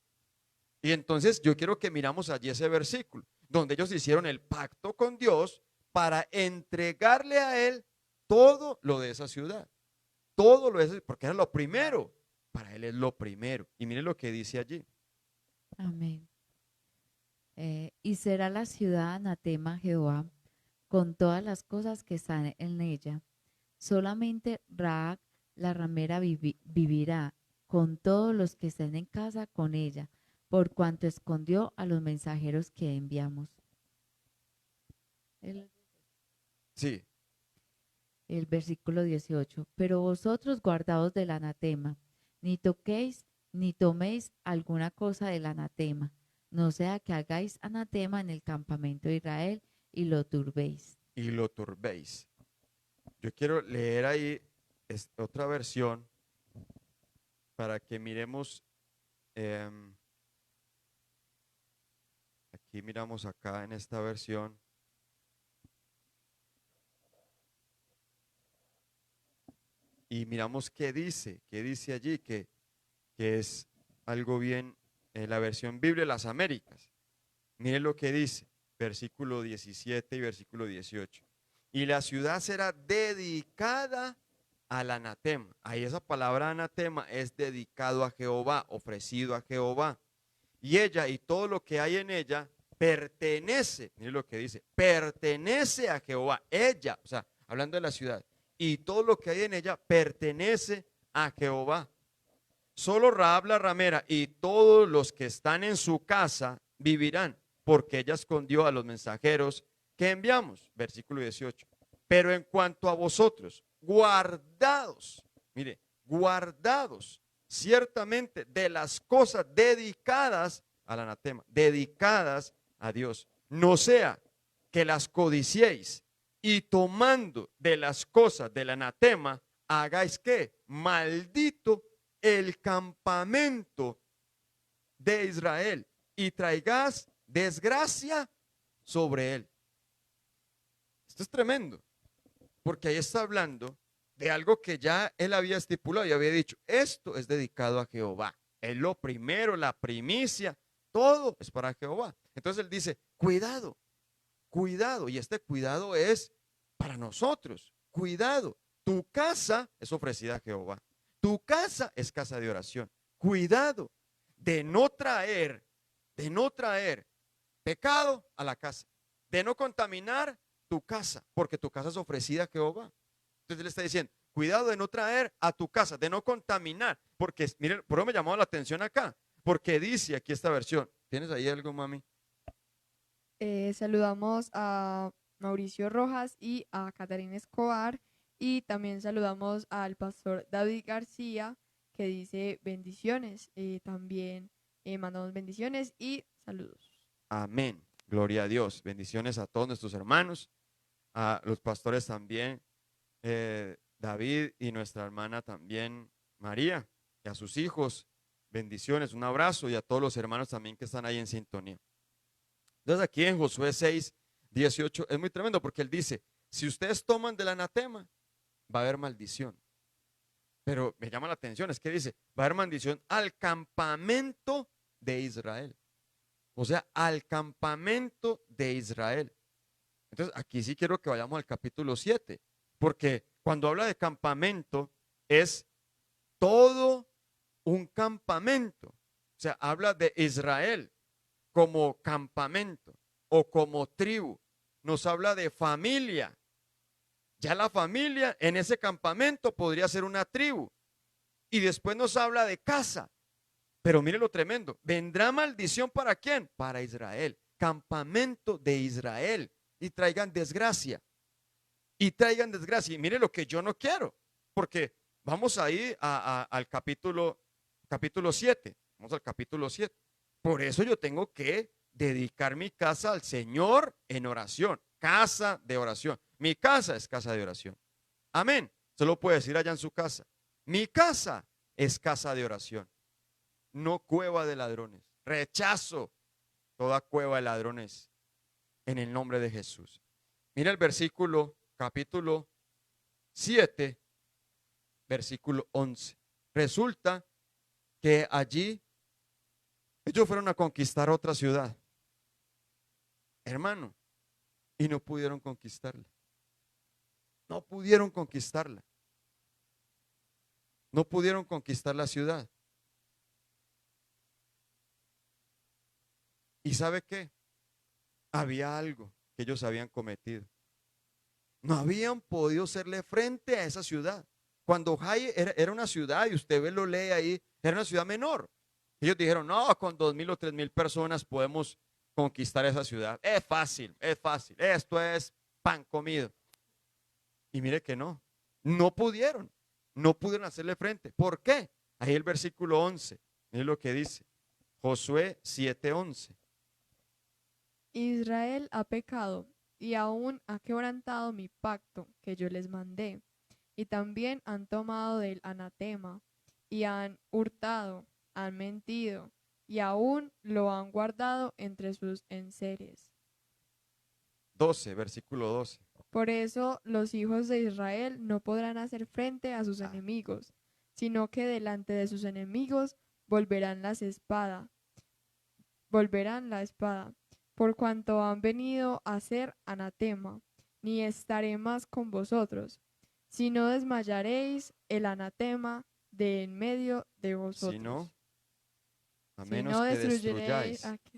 Y entonces yo quiero que miramos allí ese versículo, donde ellos hicieron el pacto con Dios para entregarle a Él todo lo de esa ciudad. Todo lo de esa, porque era lo primero. Para Él es lo primero. Y miren lo que dice allí.
Amén. Y será la ciudad anatema a Jehová con todas las cosas que están en ella. Solamente Raab, la ramera, vivirá con todos los que estén en casa con ella, por cuanto escondió a los mensajeros que enviamos.
Sí.
El versículo 18. Pero vosotros guardaos del anatema, ni toquéis ni toméis alguna cosa del anatema, no sea que hagáis anatema en el campamento de Israel y lo turbéis.
Y lo turbéis. Yo quiero leer ahí otra versión para que miremos. Aquí miramos acá en esta versión. Y miramos qué dice allí, que es algo bien, la versión Biblia de las Américas. Miren lo que dice, versículo 17 y versículo 18. Y la ciudad será dedicada al anatema. Ahí esa palabra anatema es dedicado a Jehová, ofrecido a Jehová. Y ella y todo lo que hay en ella pertenece, miren lo que dice, pertenece a Jehová. Ella, o sea, hablando de la ciudad, y todo lo que hay en ella pertenece a Jehová. Solo Rahab la ramera y todos los que están en su casa vivirán, porque ella escondió a los mensajeros que enviamos. Versículo 18. Pero en cuanto a vosotros, guardados, mire, guardados ciertamente de las cosas dedicadas al anatema, dedicadas a Dios. No sea que las codiciéis y tomando de las cosas del anatema, hagáis que maldito el campamento de Israel y traigáis desgracia sobre él. Esto es tremendo, porque ahí está hablando de algo que ya él había estipulado y había dicho, esto es dedicado a Jehová. Es lo primero, la primicia, todo es para Jehová. Entonces él dice, cuidado, cuidado, y este cuidado es para nosotros, cuidado, tu casa es ofrecida a Jehová, tu casa es casa de oración, cuidado de no traer pecado a la casa, de no contaminar tu casa, porque tu casa es ofrecida a Jehová. Entonces él está diciendo, cuidado de no traer a tu casa, de no contaminar, porque miren, por eso me llamó la atención acá, porque dice aquí esta versión, ¿tienes ahí algo, mami?
Saludamos a Mauricio Rojas y a Catarina Escobar, y también saludamos al pastor David García, que dice bendiciones. También mandamos bendiciones y saludos.
Amén. Gloria a Dios. Bendiciones a todos nuestros hermanos, a los pastores también, David y nuestra hermana también, María, y a sus hijos. Bendiciones, un abrazo y a todos los hermanos también que están ahí en sintonía. Entonces aquí en Josué 6, 18 es muy tremendo porque él dice, si ustedes toman del anatema, va a haber maldición. Pero me llama la atención, es que dice, va a haber maldición al campamento de Israel. O sea, al campamento de Israel. Entonces, aquí sí quiero que vayamos al capítulo 7, porque cuando habla de campamento es todo un campamento. O sea, habla de Israel como campamento o como tribu. Nos habla de familia. Ya la familia en ese campamento podría ser una tribu. Y después nos habla de casa. Pero mire lo tremendo. ¿Vendrá maldición para quién? Para Israel. Campamento de Israel. Y traigan desgracia. Y traigan desgracia. Y mire lo que yo no quiero. Porque vamos ahí al capítulo 7. Vamos al capítulo 7. Por eso yo tengo que dedicar mi casa al Señor en oración. Casa de oración. Mi casa es casa de oración. Amén. Se lo puede decir allá en su casa. Mi casa es casa de oración. No cueva de ladrones. Rechazo toda cueva de ladrones en el nombre de Jesús. Mira el versículo, capítulo 7, versículo 11. Resulta que allí ellos fueron a conquistar otra ciudad, hermano, y no pudieron conquistarla. No pudieron conquistarla. No pudieron conquistar la ciudad. ¿Y sabe qué? Había algo que ellos habían cometido. No habían podido hacerle frente a esa ciudad. Cuando Jai era una ciudad, y usted ve, lo lee ahí, era una ciudad menor. Ellos dijeron, no, con 2,000 o 3,000 personas podemos conquistar esa ciudad. Es fácil, esto es pan comido. Y mire que no, no pudieron hacerle frente. ¿Por qué? Ahí el versículo 11, mire lo que dice, Josué 7:11.
Israel ha pecado y aún ha quebrantado mi pacto que yo les mandé, y también han tomado del anatema, y han hurtado, han mentido, y aún lo han guardado entre sus enseres.
12, versículo 12.
Por eso los hijos de Israel no podrán hacer frente a sus enemigos, sino que delante de sus enemigos volverán la espada, por cuanto han venido a ser anatema, ni estaré más con vosotros, si no desmayaréis el anatema de en medio de vosotros.
Si no, a
Si
menos
no
que
destruyeréis
destruyáis.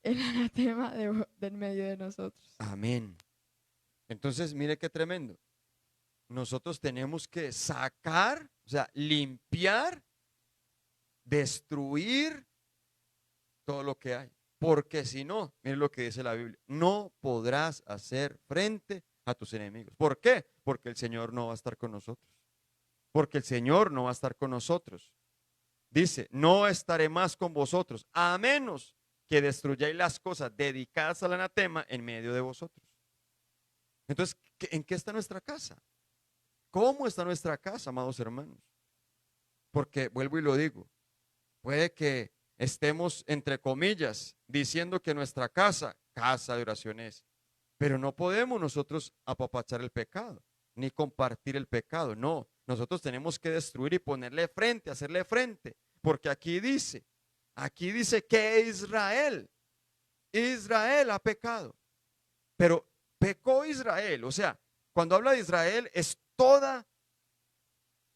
el anatema del medio de nosotros.
Amén. Entonces, mire qué tremendo. Nosotros tenemos que sacar, o sea, limpiar, destruir todo lo que hay. Porque si no, mire lo que dice la Biblia, no podrás hacer frente a tus enemigos. ¿Por qué? Porque el Señor no va a estar con nosotros. Porque el Señor no va a estar con nosotros. Dice, no estaré más con vosotros, a menos que destruyáis las cosas dedicadas al anatema en medio de vosotros. Entonces, ¿en qué está nuestra casa? ¿Cómo está nuestra casa, amados hermanos? Porque, vuelvo y lo digo, puede que estemos, entre comillas, diciendo que nuestra casa de oración es, pero no podemos nosotros apapachar el pecado, ni compartir el pecado. No, nosotros tenemos que destruir y ponerle frente, hacerle frente, porque aquí dice que Israel ha pecado, pero pecó Israel, o sea, cuando habla de Israel es todas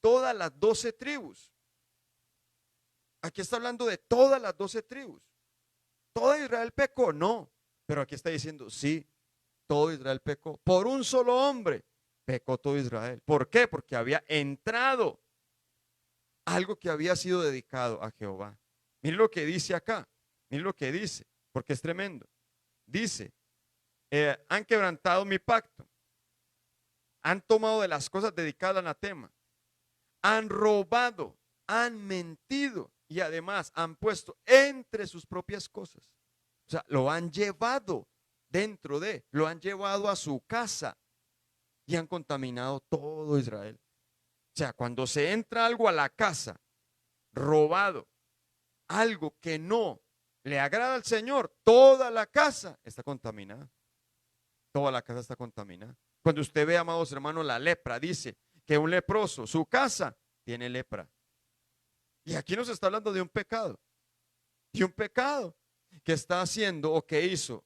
las 12 tribus. Aquí está hablando de todas las 12 tribus. ¿Toda Israel pecó? No, pero aquí está diciendo, sí, todo Israel pecó. Por un solo hombre pecó todo Israel. ¿Por qué? Porque había entrado algo que había sido dedicado a Jehová. Mire lo que dice acá, mire lo que dice, porque es tremendo. Dice, han quebrantado mi pacto, han tomado de las cosas dedicadas al anatema, han robado, han mentido y además han puesto entre sus propias cosas. O sea, lo han llevado lo han llevado a su casa y han contaminado todo Israel. O sea, cuando se entra algo a la casa, robado, algo que no le agrada al Señor, toda la casa está contaminada. Toda la casa está contaminada. Cuando usted ve, amados hermanos, la lepra, dice que un leproso, su casa tiene lepra. Y aquí nos está hablando de un pecado. Y un pecado que está haciendo o que hizo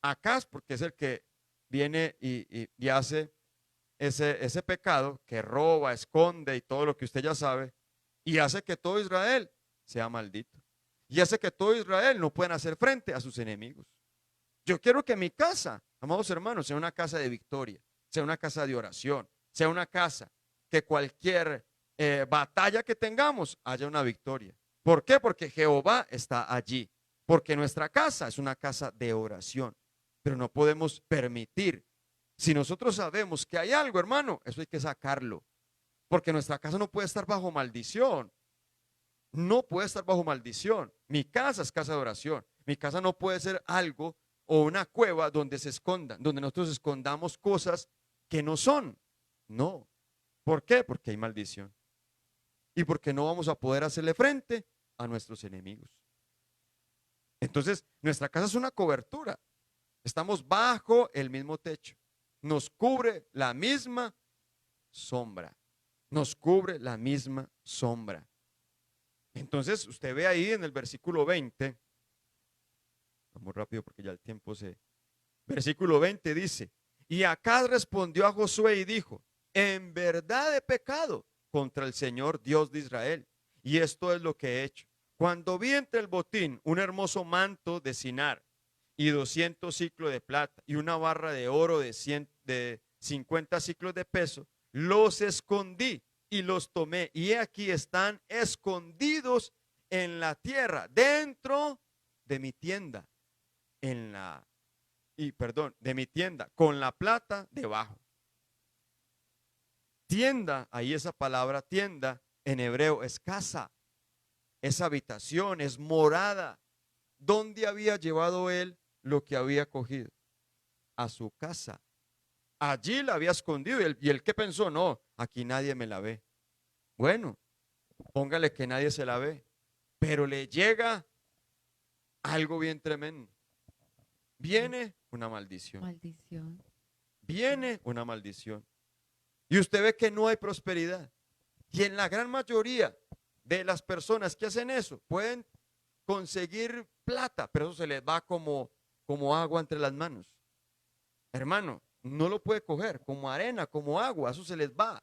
Acaz, porque es el que viene y hace ese pecado, que roba, esconde y todo lo que usted ya sabe, y hace que todo Israel sea maldito. Y hace que todo Israel no pueda hacer frente a sus enemigos. Yo quiero que mi casa, amados hermanos, sea una casa de victoria, sea una casa de oración, sea una casa que cualquier batalla que tengamos haya una victoria. ¿Por qué? Porque Jehová está allí. Porque nuestra casa es una casa de oración. Pero no podemos permitir. Si nosotros sabemos que hay algo, hermano, eso hay que sacarlo. Porque nuestra casa no puede estar bajo maldición. No puede estar bajo maldición. Mi casa es casa de oración. Mi casa no puede ser algo o una cueva donde se escondan, donde nosotros escondamos cosas que no son. No. ¿Por qué? Porque hay maldición. Y porque no vamos a poder hacerle frente a nuestros enemigos. Entonces, nuestra casa es una cobertura. Estamos bajo el mismo techo. Nos cubre la misma sombra. Nos cubre la misma sombra. Entonces, usted ve ahí en el versículo 20, vamos rápido porque ya el tiempo se... Versículo 20 dice, y Acaz respondió a Josué y dijo, en verdad he pecado contra el Señor Dios de Israel, y esto es lo que he hecho. Cuando vi entre el botín un hermoso manto de Sinar y 200 ciclos de plata y una barra de oro de 50 ciclos de peso, los escondí y los tomé, y aquí están escondidos en la tierra, dentro de mi tienda, de mi tienda, con la plata debajo. Tienda, ahí esa palabra tienda en hebreo es casa, es habitación, es morada. ¿Dónde había llevado él lo que había cogido? A su casa. Allí la había escondido y él ¿qué pensó? No, aquí nadie me la ve. Bueno, póngale que nadie se la ve, pero le llega algo bien tremendo. Viene una maldición.
Maldición.
Viene una maldición. Y usted ve que no hay prosperidad. Y en la gran mayoría de las personas que hacen eso pueden conseguir plata, pero eso se les va como agua entre las manos. Hermano, no lo puede coger como arena, como agua, eso se les va.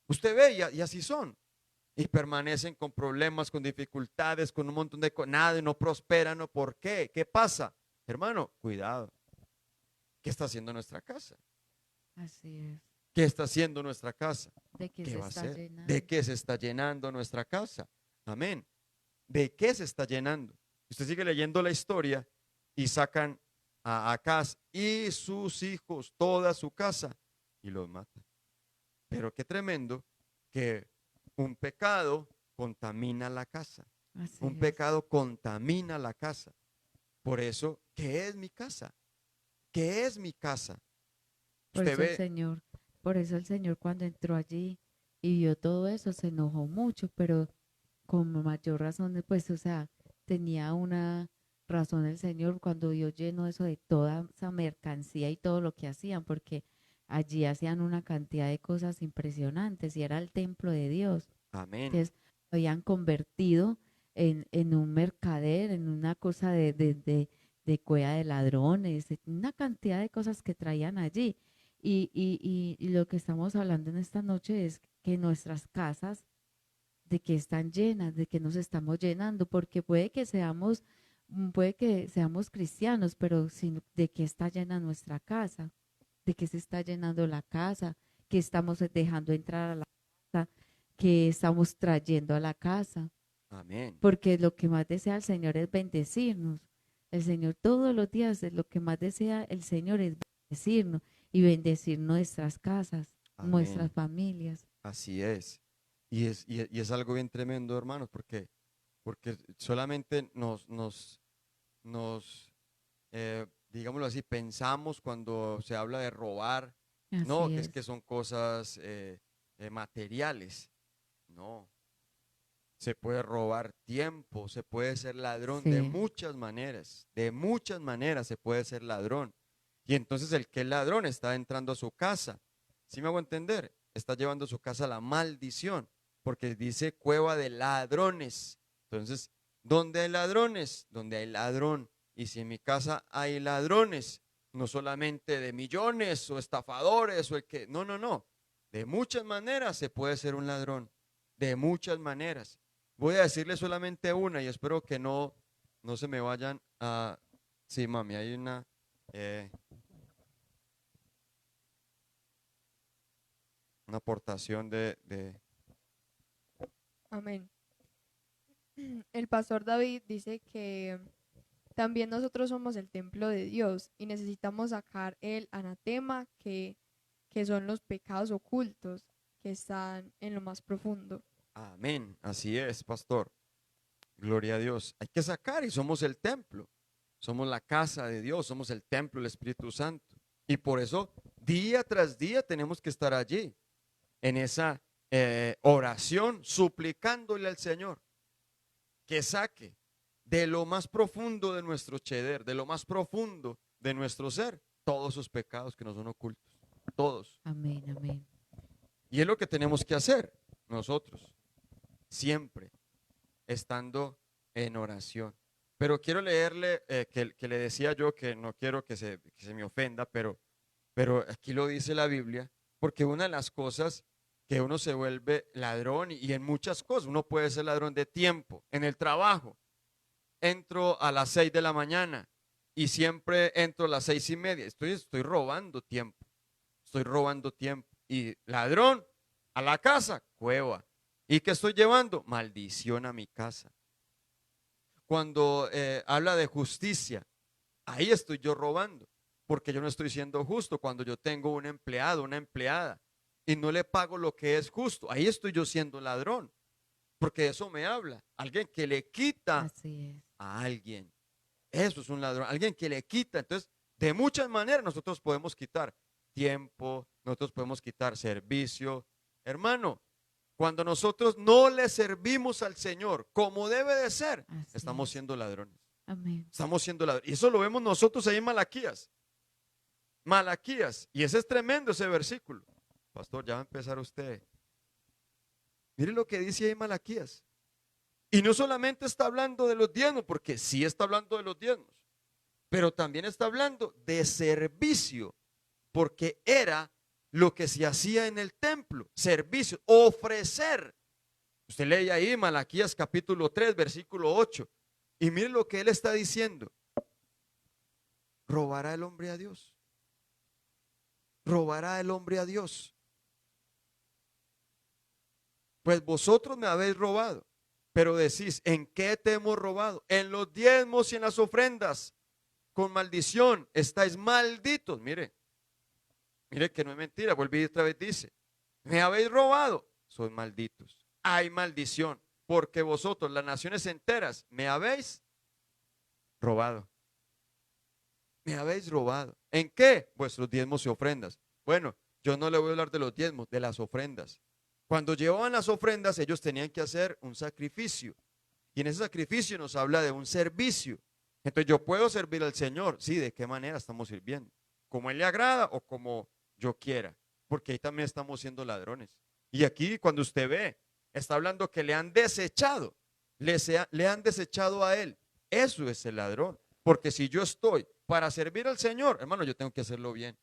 Usted ve y así son. Y permanecen con problemas, con dificultades, con un montón de cosas, nada, y no prosperan. ¿No? ¿Por qué? ¿Qué pasa? Hermano, cuidado. ¿Qué está haciendo nuestra casa?
Así es.
¿Qué está haciendo nuestra casa?
¿De qué
¿Qué
se
va a
está
hacer?
llenando?
¿De qué se está llenando nuestra casa? Amén. ¿De qué se está llenando? Usted sigue leyendo la historia y sacan a Acaz y sus hijos, toda su casa, y los matan. Pero qué tremendo que un pecado contamina la casa.
Así
Un
es.
pecado contamina la casa. Por eso, ¿qué es mi casa? ¿Qué es mi casa?
Por
Usted
eso el
ve,
Señor, por eso el Señor cuando entró allí y vio todo eso se enojó mucho, pero con mayor razón, pues, o sea, tenía una razón el Señor cuando vio lleno eso de toda esa mercancía y todo lo que hacían, porque allí hacían una cantidad de cosas impresionantes y era el templo de Dios.
amén,
Entonces, lo habían convertido en un mercader, en una cosa de cueva de ladrones, una cantidad de cosas que traían allí. Y lo que estamos hablando en esta noche es que nuestras casas, de que están llenas, de que nos estamos llenando, porque puede que seamos cristianos, pero de qué está llena nuestra casa, de qué se está llenando la casa, qué estamos dejando entrar a la casa, qué estamos trayendo a la casa,
amén,
porque lo que más desea el Señor es bendecirnos. El Señor todos los días, lo que más desea el Señor es bendecirnos y bendecir nuestras casas, nuestras
amén.
familias.
Así es. Y es algo bien tremendo, hermanos, porque solamente digámoslo así, pensamos cuando se habla de robar, no,
Así
que es que
es.
son cosas materiales. No, se puede robar tiempo, se puede ser ladrón
Sí,
de muchas maneras se puede ser ladrón. Y entonces el que es ladrón está entrando a su casa. ¿Sí me hago entender? Está llevando a su casa la maldición, porque dice cueva de ladrones. Entonces, ¿dónde hay ladrones? Donde hay ladrón. Y si en mi casa hay ladrones, no solamente de millones o estafadores o el que, no, no, no. De muchas maneras se puede ser un ladrón. De muchas maneras. Voy a decirle solamente una y espero que no se me vayan a... Sí, mami, hay eh, una aportación de...
Amén. El pastor David dice que también nosotros somos el templo de Dios y necesitamos sacar el anatema que son los pecados ocultos que están en lo más profundo.
Amén, así es, pastor. Gloria a Dios. Hay que sacar y somos el templo. Somos la casa de Dios, somos el templo del Espíritu Santo. Y por eso, día tras día tenemos que estar allí, en esa oración, suplicándole al Señor que saque de lo más profundo de nuestro cheder, de lo más profundo de nuestro ser todos esos pecados que nos son ocultos, todos.
Amén, amén.
Y es lo que tenemos que hacer nosotros, siempre estando en oración. Pero quiero leerle que le decía yo que no quiero que se me ofenda, pero aquí lo dice la Biblia, porque una de las cosas que uno se vuelve ladrón y en muchas cosas, uno puede ser ladrón de tiempo, en el trabajo. Entro a las 6 de la mañana y siempre entro a las 6:30. Estoy robando tiempo, estoy robando tiempo. Y ladrón, a la casa, cueva. ¿Y qué estoy llevando? Maldición a mi casa. Cuando habla de justicia, ahí estoy yo robando, porque yo no estoy siendo justo. Cuando yo tengo un empleado, una empleada, y no le pago lo que es justo, ahí estoy yo siendo ladrón, porque eso me habla. Alguien que le quita
Así es.
a alguien, eso es un ladrón. Alguien que le quita. Entonces, de muchas maneras nosotros podemos quitar tiempo, nosotros podemos quitar servicio. Hermano, cuando nosotros no le servimos al Señor como debe de ser,
Así
estamos
es.
siendo ladrones.
Amén.
Estamos siendo ladrones. Y eso lo vemos nosotros ahí en Malaquías. Malaquías. Y ese es tremendo ese versículo. Pastor, ya va a empezar usted. Mire lo que dice ahí Malaquías. Y no solamente está hablando de los diezmos, porque sí está hablando de los diezmos, pero también está hablando de servicio, porque era lo que se hacía en el templo, servicio, ofrecer. Usted lee ahí Malaquías capítulo 3, versículo 8, y mire lo que él está diciendo. ¿Robará el hombre a Dios? ¿Robará el hombre a Dios? Pues vosotros me habéis robado, pero decís, ¿en qué te hemos robado? En los diezmos y en las ofrendas. Con maldición estáis malditos. Mire que no es mentira. Vuelve y otra vez dice, me habéis robado, sois malditos. Hay maldición, porque vosotros, las naciones enteras, me habéis robado. Me habéis robado. ¿En qué? Vuestros diezmos y ofrendas. Bueno, yo no le voy a hablar de los diezmos, de las ofrendas. Cuando llevaban las ofrendas, ellos tenían que hacer un sacrificio. Y en ese sacrificio nos habla de un servicio. Entonces yo puedo servir al Señor. Sí, ¿de qué manera estamos sirviendo? ¿Como Él le agrada o como yo quiera? Porque ahí también estamos siendo ladrones. Y aquí cuando usted ve, está hablando que le han desechado. Le han desechado a Él. Eso es el ladrón. Porque si yo estoy para servir al Señor, hermano, yo tengo que hacerlo bien.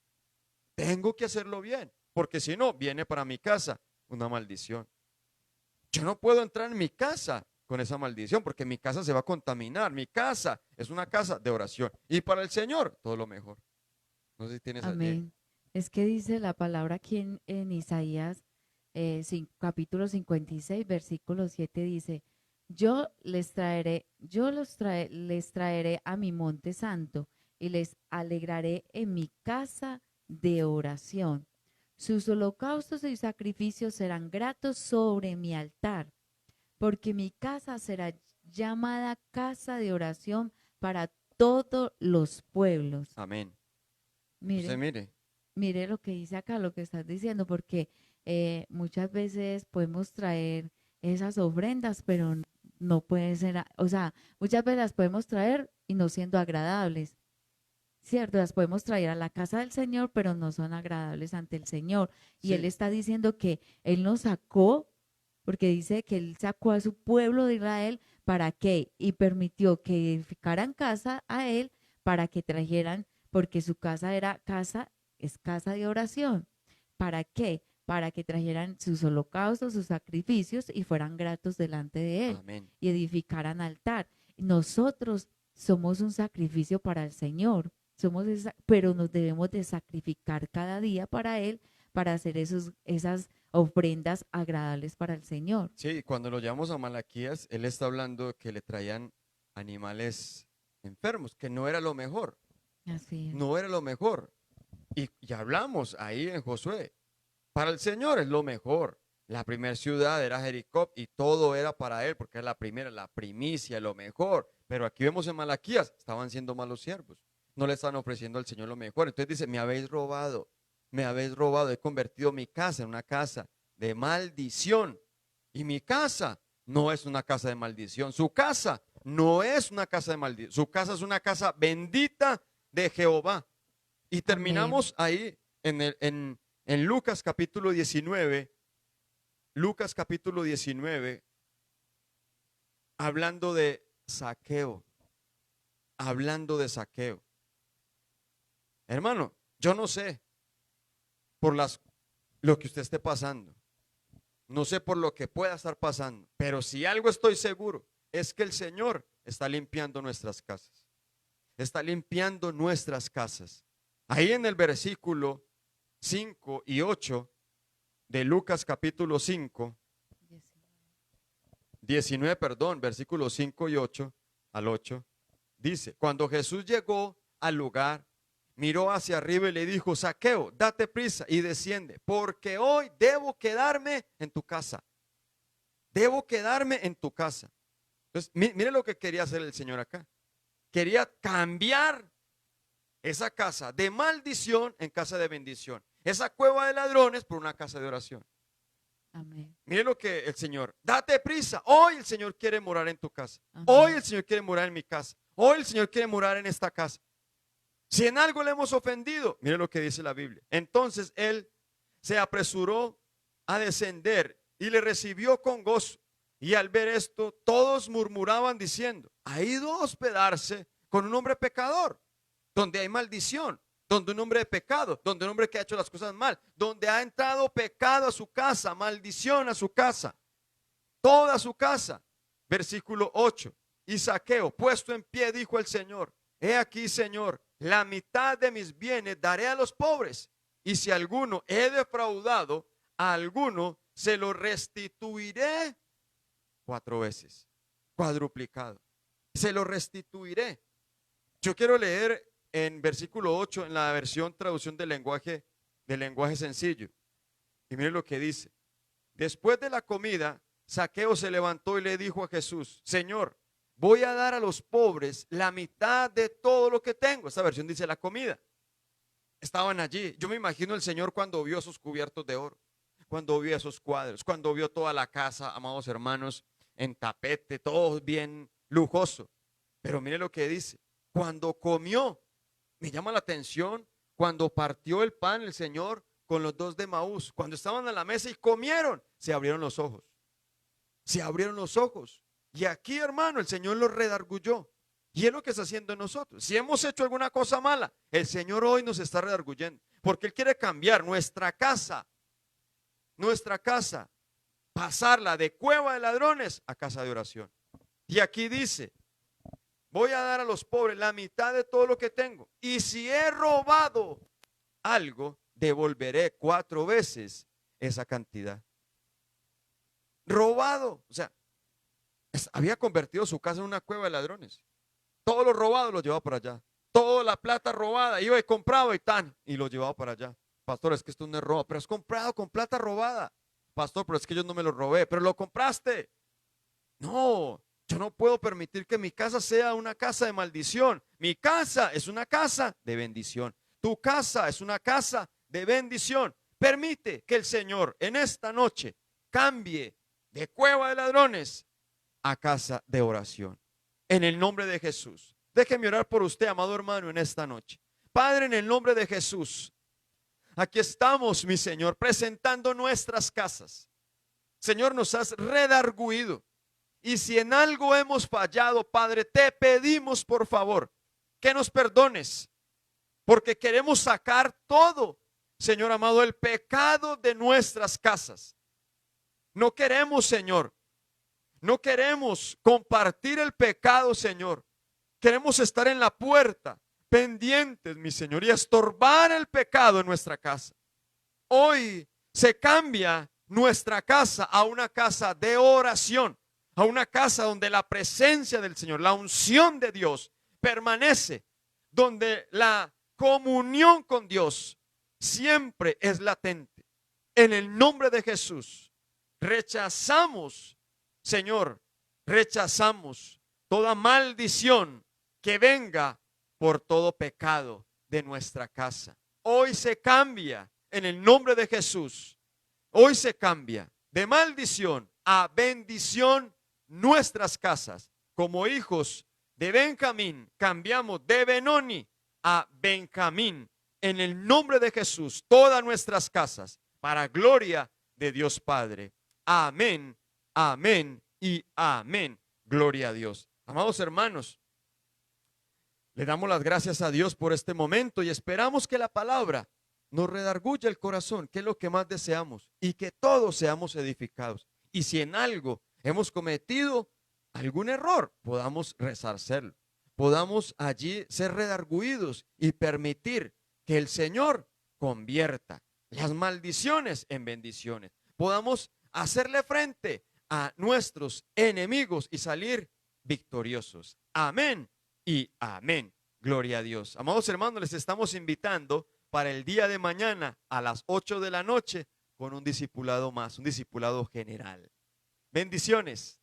Tengo que hacerlo bien. Porque si no, viene para mi casa una maldición. Yo no puedo entrar en mi casa con esa maldición porque mi casa se va a contaminar. Mi casa es una casa de oración. Y para el Señor, todo lo mejor. No sé si tienes allí.
Amén. Es que dice la palabra aquí en Isaías capítulo 56, versículo 7 dice, les traeré a mi monte santo y les alegraré en mi casa de oración. Sus holocaustos y sacrificios serán gratos sobre mi altar, porque mi casa será llamada casa de oración para todos los pueblos.
Amén.
Mire, mire lo que dice acá, lo que estás diciendo, porque muchas veces podemos traer esas ofrendas, pero no pueden ser, o sea, muchas veces las podemos traer y no siendo agradables. Cierto, las podemos traer a la casa del Señor, pero no son agradables ante el Señor. Y
Sí.
Él está diciendo que Él nos sacó, porque dice que Él sacó a su pueblo de Israel, ¿para qué? Y permitió que edificaran casa a Él para que trajeran, porque su casa es casa de oración. ¿Para qué? Para que trajeran sus holocaustos, sus sacrificios y fueran gratos delante de Él.
Amén.
Y edificaran altar. Nosotros somos un sacrificio para el Señor. Pero nos debemos de sacrificar cada día para Él, para hacer esas ofrendas agradables para el Señor.
Sí, cuando lo llevamos a Malaquías, él está hablando que le traían animales enfermos, que no era lo mejor,
Así es.
no era lo mejor. Y hablamos ahí en Josué, para el Señor es lo mejor. La primera ciudad era Jericó y todo era para él, porque era la primera, la primicia, lo mejor. Pero aquí vemos en Malaquías, estaban siendo malos siervos, no le están ofreciendo al Señor lo mejor. Entonces dice, me habéis robado, he convertido mi casa en una casa de maldición. Y mi casa no es una casa de maldición. Su casa no es una casa de maldición. Su casa es una casa bendita de Jehová. Y terminamos
Amén.
ahí en Lucas capítulo 19. Lucas capítulo 19, hablando de Zaqueo. Hablando de Zaqueo. Hermano, yo no sé por lo que usted esté pasando. No sé por lo que pueda estar pasando. Pero si algo estoy seguro es que el Señor está limpiando nuestras casas. Está limpiando nuestras casas. Ahí en el versículo 5 y 8 de Lucas capítulo 5, 19, perdón, versículos 5 y 8 al 8, dice: cuando Jesús llegó al lugar, miró hacia arriba y le dijo: Zaqueo, date prisa y desciende, porque hoy debo quedarme en tu casa. Debo quedarme en tu casa. Entonces, mire lo que quería hacer el Señor acá. Quería cambiar esa casa de maldición en casa de bendición. Esa cueva de ladrones por una casa de oración.
Amén.
Mire lo que el Señor, date prisa. Hoy el Señor quiere morar en tu casa.
Amén.
Hoy el Señor quiere morar en mi casa. Hoy el Señor quiere morar en esta casa. Si en algo le hemos ofendido, mire lo que dice la Biblia. Entonces él se apresuró a descender y le recibió con gozo. Y al ver esto, todos murmuraban diciendo: ha ido a hospedarse con un hombre pecador, donde hay maldición, donde un hombre de pecado, donde un hombre que ha hecho las cosas mal, donde ha entrado pecado a su casa, maldición a su casa, toda su casa. Versículo 8. Y Zaqueo, puesto en pie, dijo el Señor: he aquí, Señor, la mitad de mis bienes daré a los pobres, y si alguno he defraudado a alguno, se lo restituiré 4 veces, cuadruplicado. Se lo restituiré. Yo quiero leer en versículo 8 en la versión traducción del lenguaje sencillo. Y mire lo que dice: después de la comida, Zaqueo se levantó y le dijo a Jesús: Señor, voy a dar a los pobres la mitad de todo lo que tengo. Esta versión dice la comida. Estaban allí. Yo me imagino el Señor cuando vio esos cubiertos de oro, cuando vio esos cuadros, cuando vio toda la casa, amados hermanos, en tapete, todo bien lujoso. Pero mire lo que dice: cuando comió, me llama la atención, cuando partió el pan el Señor con los dos de Maús, cuando estaban a la mesa y comieron, se abrieron los ojos. Se abrieron los ojos. Y aquí, hermano, el Señor los redarguyó. Y es lo que está haciendo en nosotros. Si hemos hecho alguna cosa mala, el Señor hoy nos está redarguyendo, porque Él quiere cambiar nuestra casa, pasarla de cueva de ladrones a casa de oración. Y aquí dice: voy a dar a los pobres la mitad de todo lo que tengo, y si he robado algo, devolveré 4 veces esa cantidad. Robado, o sea, había convertido su casa en una cueva de ladrones. Todo lo robado lo llevaba para allá. Toda la plata robada, iba y compraba y lo llevaba para allá. Pastor, es que esto no es robo, pero es comprado con plata robada. Pastor, pero es que yo no me lo robé, pero lo compraste. No, yo no puedo permitir que mi casa sea una casa de maldición. Mi casa es una casa de bendición. Tu casa es una casa de bendición. Permite que el Señor en esta noche cambie de cueva de ladrones a casa de oración. En el nombre de Jesús. Déjeme orar por usted, amado hermano, en esta noche. Padre, en el nombre de Jesús, aquí estamos, mi Señor, presentando nuestras casas. Señor, nos has redarguido. Y si en algo hemos fallado, Padre, te pedimos por favor que nos perdones, porque queremos sacar todo, Señor amado, el pecado de nuestras casas. No queremos, Señor, no queremos compartir el pecado, Señor. Queremos estar en la puerta, pendientes, mi Señor, y estorbar el pecado en nuestra casa. Hoy se cambia nuestra casa a una casa de oración, a una casa donde la presencia del Señor, la unción de Dios permanece, donde la comunión con Dios siempre es latente. En el nombre de Jesús, rechazamos, Señor, rechazamos toda maldición que venga por todo pecado de nuestra casa. Hoy se cambia en el nombre de Jesús. Hoy se cambia de maldición a bendición nuestras casas. Como hijos de Benjamín, cambiamos de Benoni a Benjamín en el nombre de Jesús, todas nuestras casas, para gloria de Dios Padre. Amén, amén y amén. Gloria a Dios. Amados hermanos, le damos las gracias a Dios por este momento y esperamos que la palabra nos redarguya el corazón, que es lo que más deseamos, y que todos seamos edificados. Y si en algo hemos cometido algún error, podamos resarcerlo, podamos allí ser redarguidos y permitir que el Señor convierta las maldiciones en bendiciones. Podamos hacerle frente a nuestros enemigos y salir victoriosos. Amén y amén. Gloria a Dios. Amados hermanos, les estamos invitando para el día de mañana a las 8 de la noche con un discipulado más, un discipulado general. Bendiciones.